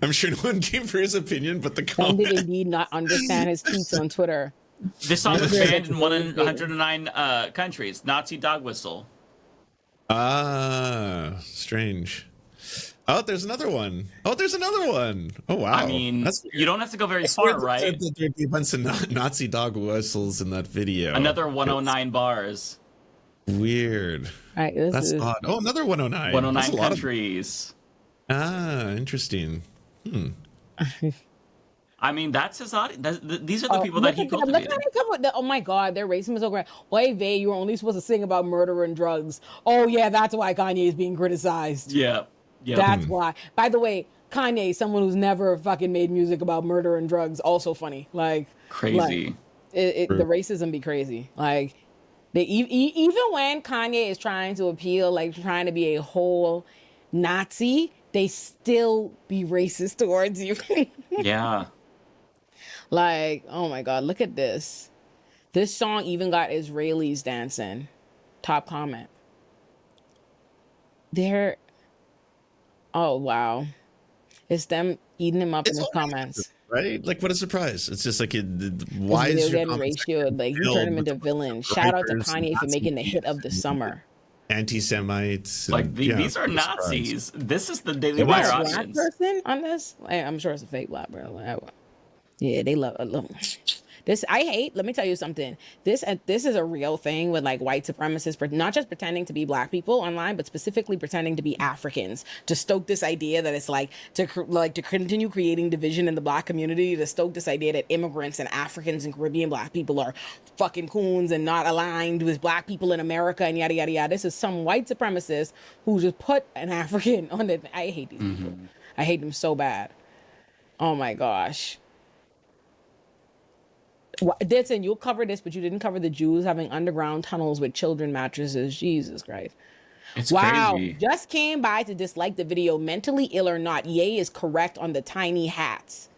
Speaker 3: I'm sure no one came for his opinion, but the comment.
Speaker 1: Did indeed not understand his tweets on Twitter.
Speaker 2: This song was banned in 109 countries. Nazi dog whistle.
Speaker 3: Strange. Oh, there's another one. Oh, wow.
Speaker 2: I mean, you don't have to go very far, right?
Speaker 3: There'd be a bunch of Nazi dog whistles in that video.
Speaker 2: Another 109 bars.
Speaker 3: Weird.
Speaker 1: Right,
Speaker 3: that's odd. Oh, another 109.
Speaker 2: 109 countries.
Speaker 3: Interesting.
Speaker 2: I mean, that's his audience. These are the people that he cultivated.
Speaker 1: Look at him come with oh my God, their racism is so great. Wait, Vay, you were only supposed to sing about murder and drugs. Oh yeah, that's why Kanye is being criticized.
Speaker 2: Yeah.
Speaker 1: That's why. By the way, Kanye, someone who's never fucking made music about murder and drugs, also funny. Like,
Speaker 2: crazy.
Speaker 1: The racism be crazy. Like, even when Kanye is trying to appeal, like trying to be a whole Nazi, they still be racist towards you.
Speaker 2: Yeah.
Speaker 1: Like, oh my God, look at this. This song even got Israelis dancing. Top comment. Oh, wow. It's them eating him up in the comments.
Speaker 3: Right? Like, what a surprise. It's just like, why is your
Speaker 1: getting ratioed? Like, you turned him into villain. Shout out to Kanye for making the hit of the summer.
Speaker 3: anti-Semites.
Speaker 2: Like these are Nazis. This is the Daily
Speaker 1: Is
Speaker 2: Wire
Speaker 1: there a black
Speaker 2: audience.
Speaker 1: person on this? I'm sure it's a fake black bro. Yeah, they love this. I hate. Let me tell you something. This is a real thing with like white supremacists, not just pretending to be black people online, but specifically pretending to be Africans to stoke this idea that it's like to continue creating division in the black community, to stoke this idea that immigrants and Africans and Caribbean black people are fucking coons and not aligned with black people in America and yada yada yada. This is some white supremacist who just put an African on it. I hate these people. I hate them so bad. Oh my gosh. Listen, you'll cover this, but you didn't cover the Jews having underground tunnels with children mattresses. Jesus Christ.
Speaker 2: It's
Speaker 1: wow.
Speaker 2: crazy.
Speaker 1: Just came by to dislike the video. Mentally ill or not, Ye is correct on the tiny hats.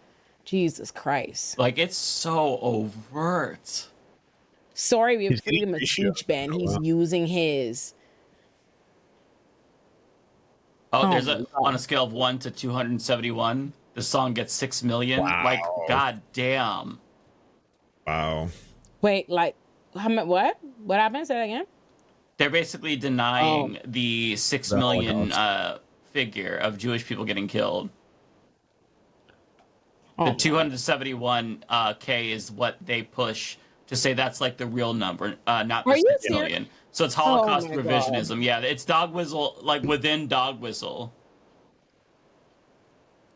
Speaker 1: Jesus Christ.
Speaker 2: Like, it's so overt.
Speaker 1: Sorry, we have freedom of speech, Ben. He's using his.
Speaker 2: There's on a scale of 1 to 271, the song gets 6 million.
Speaker 3: Wow.
Speaker 2: Like, goddamn.
Speaker 3: Wow.
Speaker 1: Wait, like, how much? What happened? Say that again.
Speaker 2: They're basically denying the 6 million figure of Jewish people getting killed. The 271K is what they push to say that's like the real number, not the 6 million. So it's Holocaust revisionism. God. Yeah, it's dog whistle, like within dog whistle.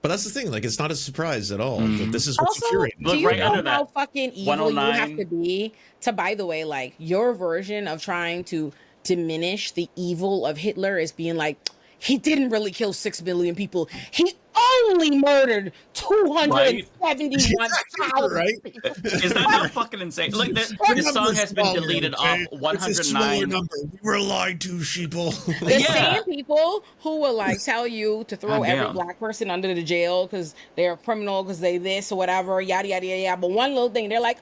Speaker 3: But that's the thing, like, it's not a surprise at all that this is what's
Speaker 1: also,
Speaker 3: curated.
Speaker 1: Do you know how fucking evil you have to be to, by the way, like, your version of trying to diminish the evil of Hitler is being like, he didn't really kill 6 million people. He only murdered 271,000
Speaker 3: right?
Speaker 1: people.
Speaker 2: Is that not fucking insane? Like, this song has been deleted off 109.
Speaker 3: We were lied to, sheeple.
Speaker 1: The same people who will like tell you to throw every black person under the jail because they're a criminal, because they this or whatever, yada yada yada. But one little thing, they're like,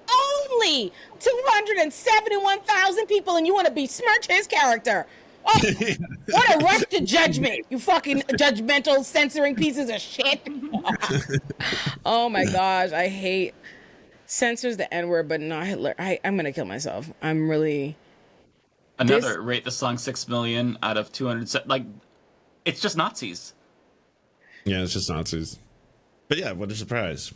Speaker 1: only 271,000 people, and you want to besmirch his character. Oh, what a rush to judgment, you fucking judgmental, censoring pieces of shit. Oh my gosh, I hate censors the N-word, but not Hitler. I'm gonna kill myself. I'm really...
Speaker 2: Rate the song 6 million out of 200. Like, it's just Nazis.
Speaker 3: Yeah, it's just Nazis. But yeah, what a surprise.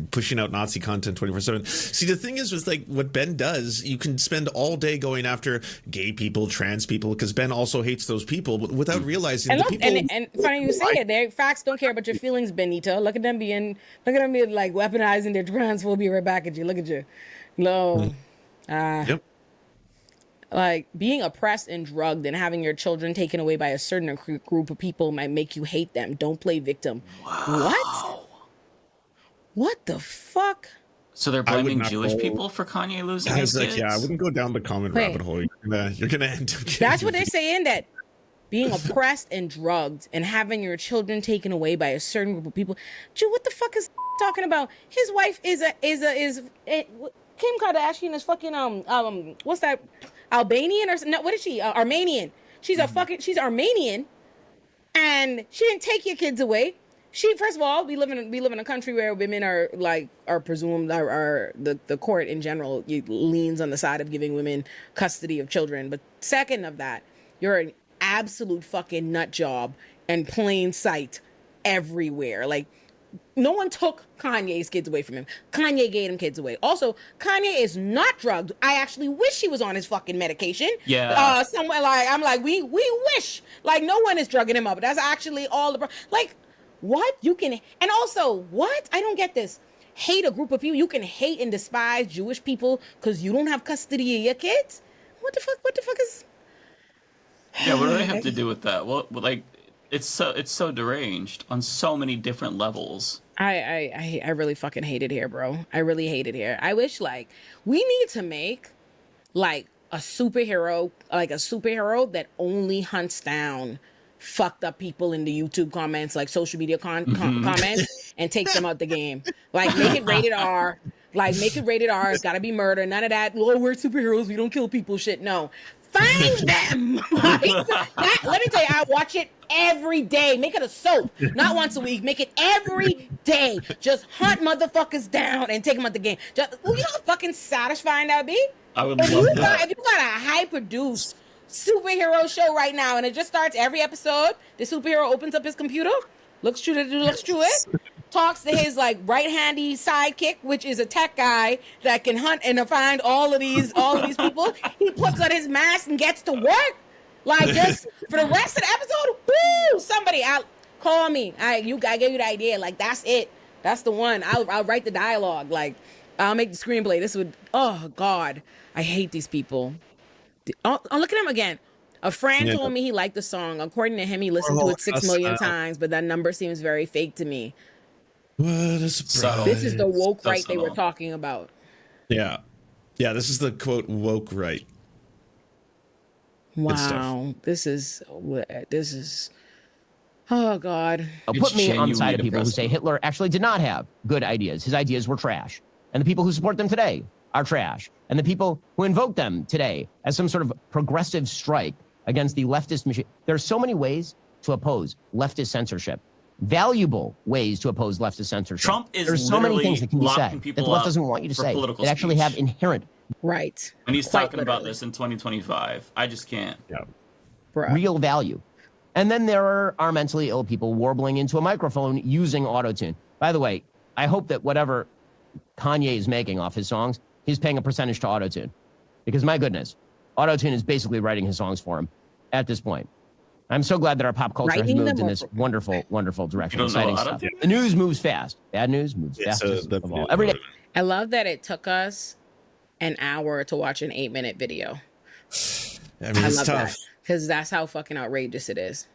Speaker 3: Pushing out Nazi content 24/7. See, the thing is with like what Ben does, you can spend all day going after gay people, trans people, because Ben also hates those people, but without realizing.
Speaker 1: And look, and funny you say it, their facts don't care about your feelings, Benito. Look at them being like weaponizing their transphobia right back at you. Look at you. No.
Speaker 3: Yep.
Speaker 1: Like, being oppressed and drugged and having your children taken away by a certain group of people might make you hate them. Don't play victim.
Speaker 2: Wow.
Speaker 1: What the fuck?
Speaker 2: So they're blaming Jewish people for Kanye losing his kids?
Speaker 3: Yeah, I wouldn't go down the comment rabbit hole. You're gonna end up getting...
Speaker 1: That's what they're saying, that being oppressed and drugged and having your children taken away by a certain group of people. Dude, what the fuck is talking about? His wife is Kim Kardashian is fucking what's that? Albanian or no? What is she? Armenian. She's she's Armenian, and she didn't take your kids away. First of all, we live in a country where women are presumed the court in general leans on the side of giving women custody of children. But second of that, you're an absolute fucking nut job and plain sight everywhere. Like, no one took Kanye's kids away from him. Kanye gave him kids away. Also, Kanye is not drugged. I actually wish he was on his fucking medication.
Speaker 2: Yeah.
Speaker 1: Somewhere I'm like, we wish. Like, no one is drugging him up. That's actually all the like. What? You can, and also, what? I don't get this. Hate a group of people. You can hate and despise Jewish people because you don't have custody of your kids? What the fuck is...
Speaker 2: Yeah, what do they have to do with that? Well, like, it's so deranged on so many different levels.
Speaker 1: I really fucking hate it here, bro. I really hate it here. I wish, like, we need to make, like, a superhero that only hunts down fucked up people in the YouTube comments, like social media comments, and take them out the game. Like, make it rated R. Like, make it rated R. It's gotta be murder. None of that, oh, we're superheroes, we don't kill people shit. No. Find them! Let me tell you, I watch it every day. Make it a soap. Not once a week. Make it every day. Just hunt motherfuckers down and take them out the game. You know how fucking satisfying that would be?
Speaker 2: I would love that.
Speaker 1: If you got a high-produced superhero show right now, and it just starts every episode. The superhero opens up his computer, looks through it, talks to his like right-handy sidekick, which is a tech guy that can hunt and find all of these people. He puts on his mask and gets to work. Like, just for the rest of the episode, woo! Somebody out, call me. I gave you the idea. Like, that's it. That's the one. I'll write the dialogue. Like, I'll make the screenplay. This would. Oh God, I hate these people. Oh, look at him again. A friend told me he liked the song. According to him, he listened to it 6 million times, but that number seems very fake to me.
Speaker 3: What a surprise!
Speaker 1: This is the woke right they were talking about.
Speaker 3: Yeah, this is the quote woke right.
Speaker 1: Wow, this is oh God.
Speaker 4: Put me on the side of people who say Hitler actually did not have good ideas. His ideas were trash. And the people who support them today are trash. And the people who invoke them today as some sort of progressive strike against the leftist machine. There are so many ways to oppose leftist censorship. Valuable ways to oppose leftist censorship.
Speaker 2: Trump is
Speaker 4: There's so many things that can be said that the left doesn't want you to say. That actually have inherent
Speaker 1: right.
Speaker 2: And he's talking about this in 2025. I just can't.
Speaker 3: Yeah.
Speaker 4: Real value. And then there are mentally ill people warbling into a microphone using autotune. By the way, I hope that whatever Kanye is making off his songs, he's paying a percentage to autotune. Because my goodness, autotune is basically writing his songs for him at this point. I'm so glad that our pop culture has moved in this wonderful, wonderful direction. Exciting stuff. The news moves fast. Bad news moves fastest of all. Every day.
Speaker 1: I love that it took us an hour to watch an 8-minute video.
Speaker 3: I mean, it's tough.
Speaker 1: Because that's how fucking outrageous it is.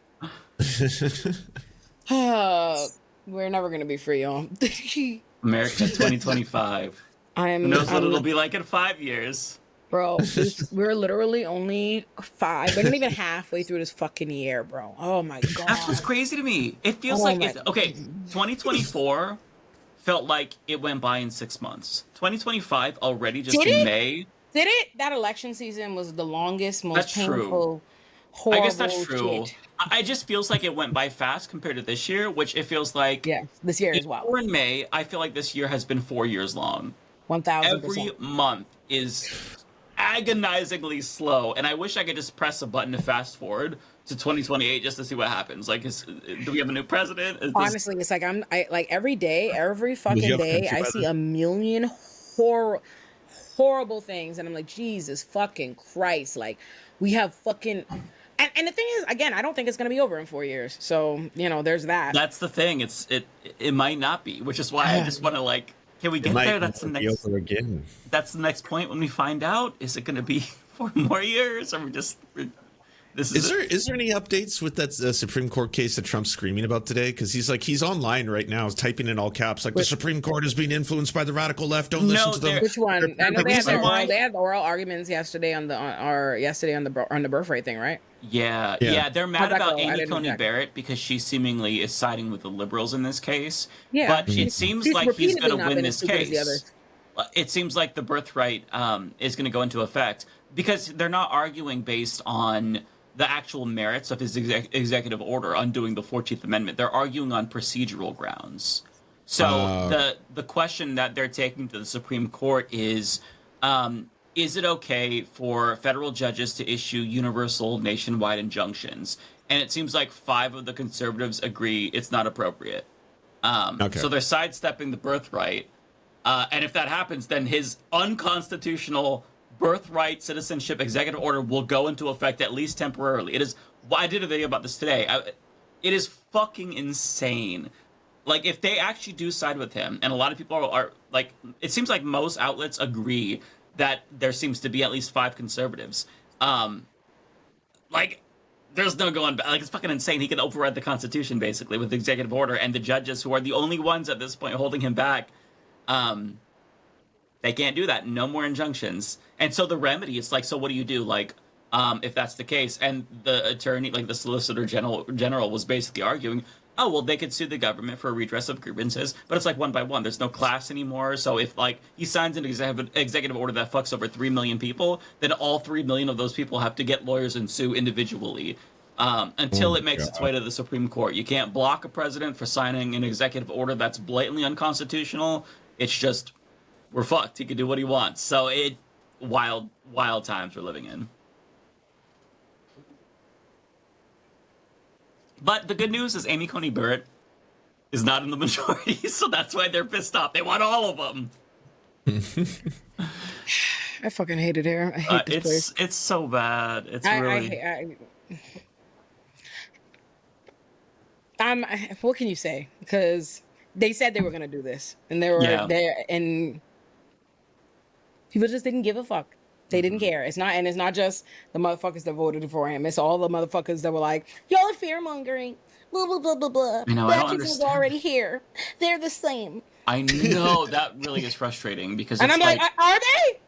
Speaker 1: We're never going to be free, y'all.
Speaker 2: America 2025. Who knows what it'll be like in 5 years?
Speaker 1: Bro, we're literally only we're not even halfway through this fucking year, bro. Oh my God.
Speaker 2: That's what's crazy to me. It feels like, 2024 felt like it went by in 6 months. 2025 already just in May.
Speaker 1: Did it? That election season was the longest, most painful, horrible
Speaker 2: I guess that's true.
Speaker 1: shit.
Speaker 2: I just feels like it went by fast compared to this year, which it feels like...
Speaker 1: Yeah, this year as well.
Speaker 2: We're in May. I feel like this year has been 4 years long.
Speaker 1: 1,000%.
Speaker 2: Every month is agonizingly slow, and I wish I could just press a button to fast forward to 2028 just to see what happens. Like, do we have a new president?
Speaker 1: Honestly, it's like like every day, every fucking day, I see a million horrible things, and I'm like, Jesus fucking Christ! Like, we have fucking. And the thing is, again, I don't think it's going to be over in 4 years. So, there's that.
Speaker 2: That's the thing. It might not be, which is why I just want to, like, can we get there? That's the next. Again. That's the next point when we find out. Is it going to be 4 more years, or is
Speaker 3: there any updates with that Supreme Court case that Trump's screaming about today? Because he's online right now, typing in all caps like the Supreme Court is being influenced by the radical left. Don't listen to them.
Speaker 1: Which one? I know they had oral arguments yesterday on the birthright thing, right?
Speaker 2: Yeah. They're mad about Amy Coney Barrett because she seemingly is siding with the liberals in this case. Yeah, but it seems like he's going to win this case. It seems like the birthright is going to go into effect because they're not arguing based on the actual merits of his executive order undoing the 14th Amendment. They're arguing on procedural grounds. So the question that they're taking to the Supreme Court is it okay for federal judges to issue universal nationwide injunctions? And it seems like 5 of the conservatives agree it's not appropriate. So they're sidestepping the birthright. And if that happens, then his unconstitutional birthright citizenship executive order will go into effect at least temporarily. It is. I did a video about this today. It is fucking insane. Like, if they actually do side with him, and a lot of people are like, it seems like most outlets agree that there seems to be at least 5 conservatives. Like, there's no going back. Like, it's fucking insane. He can override the Constitution basically with the executive order, and the judges, who are the only ones at this point holding him back, they can't do that. No more injunctions. And so the remedy is like, so what do you do? Like, if that's the case, and the attorney, like the Solicitor General was basically arguing, oh, well, they could sue the government for a redress of grievances, but it's like one by one. There's no class anymore. So if, like, he signs an executive order that fucks over 3 million people, then all 3 million of those people have to get lawyers and sue individually until it makes its way to the Supreme Court. You can't block a president for signing an executive order that's blatantly unconstitutional. It's just, we're fucked. He can do what he wants. So wild times we're living in. But the good news is Amy Coney Barrett is not in the majority, so that's why they're pissed off. They want all of them.
Speaker 1: I fucking hate it here. I hate this place.
Speaker 2: It's so bad. It's really.
Speaker 1: What can you say? Because they said they were gonna do this, and they were there, and people just didn't give a fuck. They didn't care. It's not just the motherfuckers that voted for him. It's all the motherfuckers that were like, y'all are fear mongering. Blah blah blah blah blah.
Speaker 2: I know. I don't understand.
Speaker 1: Already here. They're the same.
Speaker 2: I know that really is frustrating because.
Speaker 1: And I'm like, are they?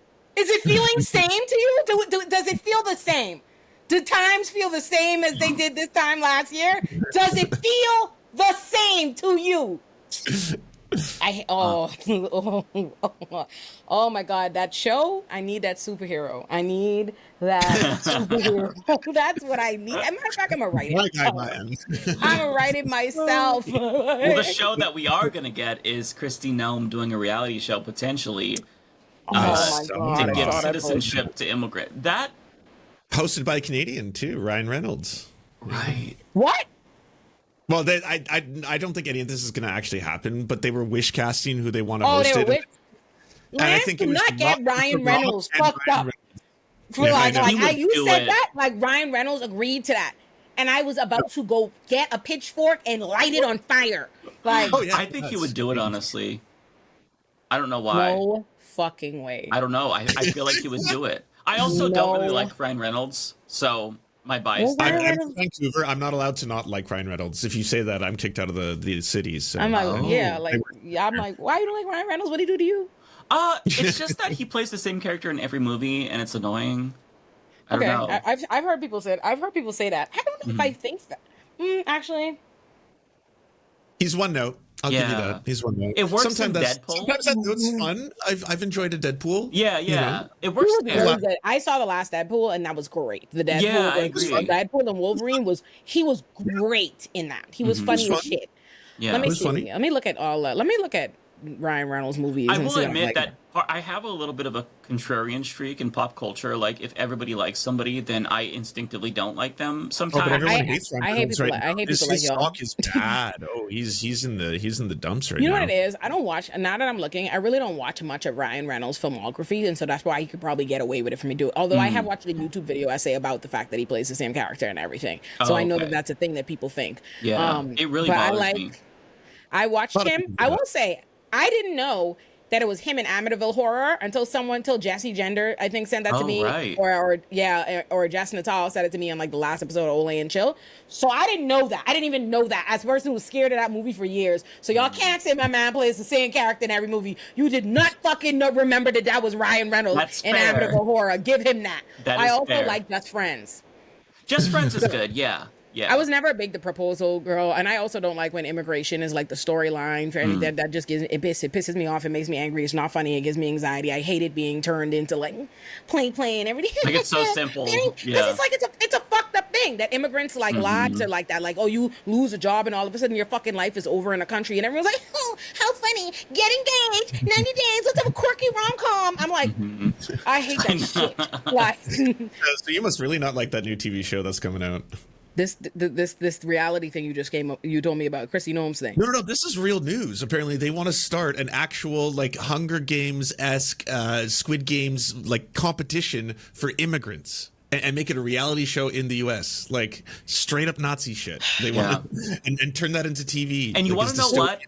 Speaker 1: Is it feeling same to you? Does it feel the same? Do times feel the same as they did this time last year? Does it feel the same to you? Oh my God, that show, I need that superhero. I need that superhero. That's what I need. As a matter of fact, I'm gonna write it. I'm gonna write it myself.
Speaker 2: Well, the show that we are gonna get is Kristi Noem doing a reality show potentially to give citizenship to immigrant. That
Speaker 3: hosted by a Canadian too, Ryan Reynolds.
Speaker 2: Right.
Speaker 1: What?
Speaker 3: Well, I don't think any of this is going to actually happen, but they were wish casting who they want to host it.
Speaker 1: And I think it was not get Ryan Reynolds fucked up. For like how you said that, like Ryan Reynolds agreed to that, and I was about to go get a pitchfork and light it on fire. Like,
Speaker 2: I think he would do it honestly. I don't know why.
Speaker 1: No fucking way.
Speaker 2: I don't know. I feel like he would do it. I also don't really like Ryan Reynolds, so. My bias.
Speaker 3: I'm in Vancouver. I'm not allowed to not like Ryan Reynolds. If you say that, I'm kicked out of the cities. So.
Speaker 1: I'm like, I'm like, why you don't like Ryan Reynolds? What did he do to you?
Speaker 2: It's just that he plays the same character in every movie, and it's annoying. I don't know.
Speaker 1: I've heard people say that. I don't know if I think that. Actually,
Speaker 3: he's one note. I'll give you that. He's one note.
Speaker 2: It works in Deadpool.
Speaker 3: Sometimes that note's fun. I've enjoyed a Deadpool.
Speaker 2: Yeah. You know? It works
Speaker 1: really good. I saw the last Deadpool, and that was great. The Deadpool, Deadpool and Wolverine he was great in that. He was funny as shit.
Speaker 2: Yeah,
Speaker 1: let me see. Let me look at Ryan Reynolds movies.
Speaker 2: I will admit that I have a little bit of a contrarian streak in pop culture. Like, if everybody likes somebody, then I instinctively don't like them. Sometimes
Speaker 3: but everyone hates
Speaker 1: Ryan Reynolds. I hate people like y'all.
Speaker 3: His stock is bad. he's in the dumps right now.
Speaker 1: You know what it is? I don't watch. Now that I'm looking, I really don't watch much of Ryan Reynolds' filmography, and so that's why he could probably get away with it for me doing. Although I have watched a YouTube video essay about the fact that he plays the same character and everything, so I know that that's a thing that people think.
Speaker 2: Yeah, it really bothers me.
Speaker 1: I watched him. I will say, I didn't know that it was him in Amityville Horror until Jesse Gender, I think, sent that to me.
Speaker 2: Right.
Speaker 1: Or Jess Natal said it to me on like the last episode of Olay and Chill. So I didn't know that. I didn't even know that as a person who was scared of that movie for years. So y'all can't say my man plays the same character in every movie. You did not fucking remember that was Ryan Reynolds in Amityville Horror. Give him that. I also like Just Friends.
Speaker 2: Just Friends is good, yeah. Yeah.
Speaker 1: I was never a big The Proposal girl, and I also don't like when immigration is like the storyline for anything. That just it pisses me off. It makes me angry. It's not funny. It gives me anxiety. I hate it being turned into like plain everything.
Speaker 2: Like it's so simple.
Speaker 1: It's like it's a fucked up thing that immigrants like lives are like that. Like, oh, you lose a job and all of a sudden your fucking life is over in a country, and everyone's like, oh, how funny. Get engaged. 90 days. Let's have a quirky rom-com. I'm like, I hate that shit. Like,
Speaker 3: so you must really not like that new TV show that's coming out.
Speaker 1: This reality thing you told me about, Kristi Noem's thing.
Speaker 3: No, this is real news. Apparently, they want to start an actual like Hunger Games-esque Squid Games like competition for immigrants and make it a reality show in the U.S. Like straight up Nazi shit. They want to, and turn that into TV.
Speaker 2: And you want to know what?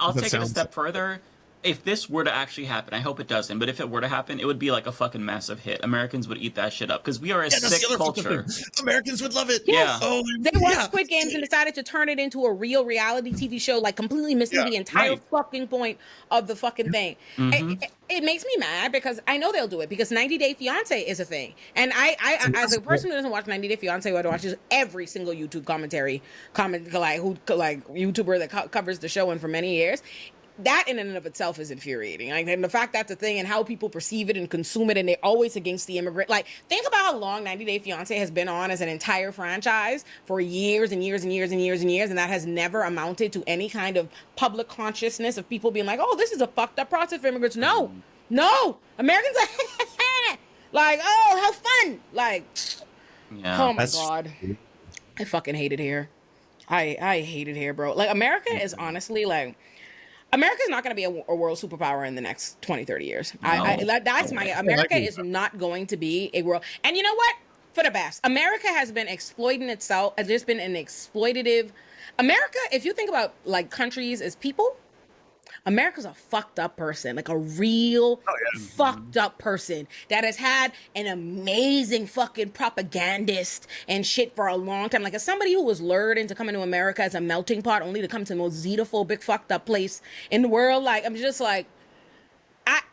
Speaker 2: I'll take it a step further. If this were to actually happen, I hope it doesn't, but if it were to happen, it would be like a fucking massive hit. Americans would eat that shit up because we are a sick culture.
Speaker 3: Americans would love it.
Speaker 1: Yeah. Oh, they watched Squid Games and decided to turn it into a real reality TV show, like completely missing the entire fucking point of the fucking thing. It makes me mad because I know they'll do it because 90 Day Fiance is a thing. And I as a person who doesn't watch 90 Day Fiance, who watches every single YouTube YouTuber that covers the show and for many years, that in and of itself is infuriating. Like, and the fact that's a thing and how people perceive it and consume it, and they're always against the immigrant. Like, think about how long 90 Day Fiance has been on as an entire franchise for years and years and years and years and years, and that has never amounted to any kind of public consciousness of people being like, oh, this is a fucked up process for immigrants. No, Americans are like, oh, how fun. Like, oh my God. I fucking hate it here. I hate it here, bro. Like, America is honestly like, America's not going to be a world superpower in the next 20, 30 years.
Speaker 2: No.
Speaker 1: That's my, America is not going to be a world. And you know what? For the best. America has been exploiting itself. Has just been an exploitative. America, if you think about like countries as people, America's a fucked up person, like a real fucked up person that has had an amazing fucking propagandist and shit for a long time. Like, as somebody who was lured into coming to America as a melting pot only to come to the most xenophobic fucked up place in the world, like, I'm just like,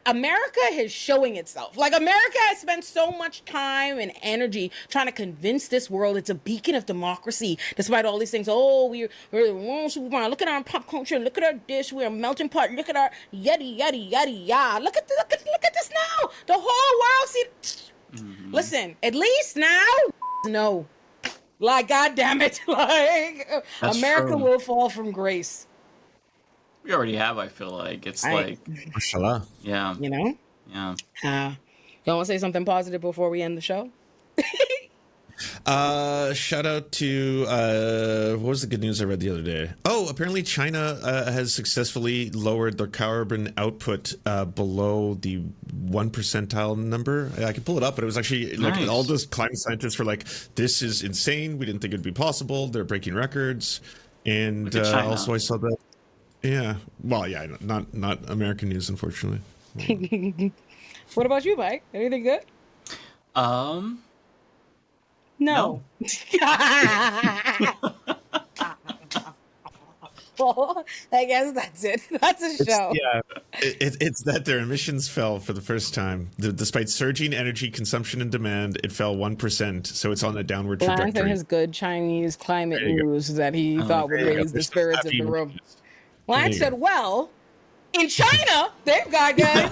Speaker 1: America is showing itself. Like, America has spent so much time and energy trying to convince this world it's a beacon of democracy, despite all these things. Oh, we're the world superpower. Look at our pop culture. Look at our dish. We're a melting pot. Look at our yada yada yada yada. Look at this now. The whole world see. Listen, at least now, no. Like, God damn it. Like,
Speaker 2: That's
Speaker 1: America
Speaker 2: true.
Speaker 1: will fall from grace.
Speaker 2: We already have, I feel like. It's like,
Speaker 3: Mashallah.
Speaker 2: yeah.
Speaker 1: You know?
Speaker 2: Yeah.
Speaker 1: Y'all want to say something positive before we end the show?
Speaker 3: Shout out to what was the good news I read the other day? Oh, apparently China has successfully lowered their carbon output below the 1 percentile number. I can pull it up, but it was actually like
Speaker 2: Nice.
Speaker 3: all those climate scientists were like, "This is insane. We didn't think it'd be possible. They're breaking records." And
Speaker 2: Look at China.
Speaker 3: also I saw that. Yeah. Well, yeah, not American news, unfortunately.
Speaker 1: What about you, Mike? Anything good? No. Well, I guess that's it. That's a show.
Speaker 3: It's that their emissions fell for the first time. Despite surging energy consumption and demand, it fell 1%. So it's on a downward
Speaker 1: Lance
Speaker 3: trajectory.
Speaker 1: and his good Chinese climate
Speaker 3: There you go.
Speaker 1: news that he thought would
Speaker 3: There you go.
Speaker 1: raise the spirits of the room.
Speaker 3: There
Speaker 1: Lance
Speaker 3: you
Speaker 1: said,
Speaker 3: go.
Speaker 1: well, in China, they've got guys.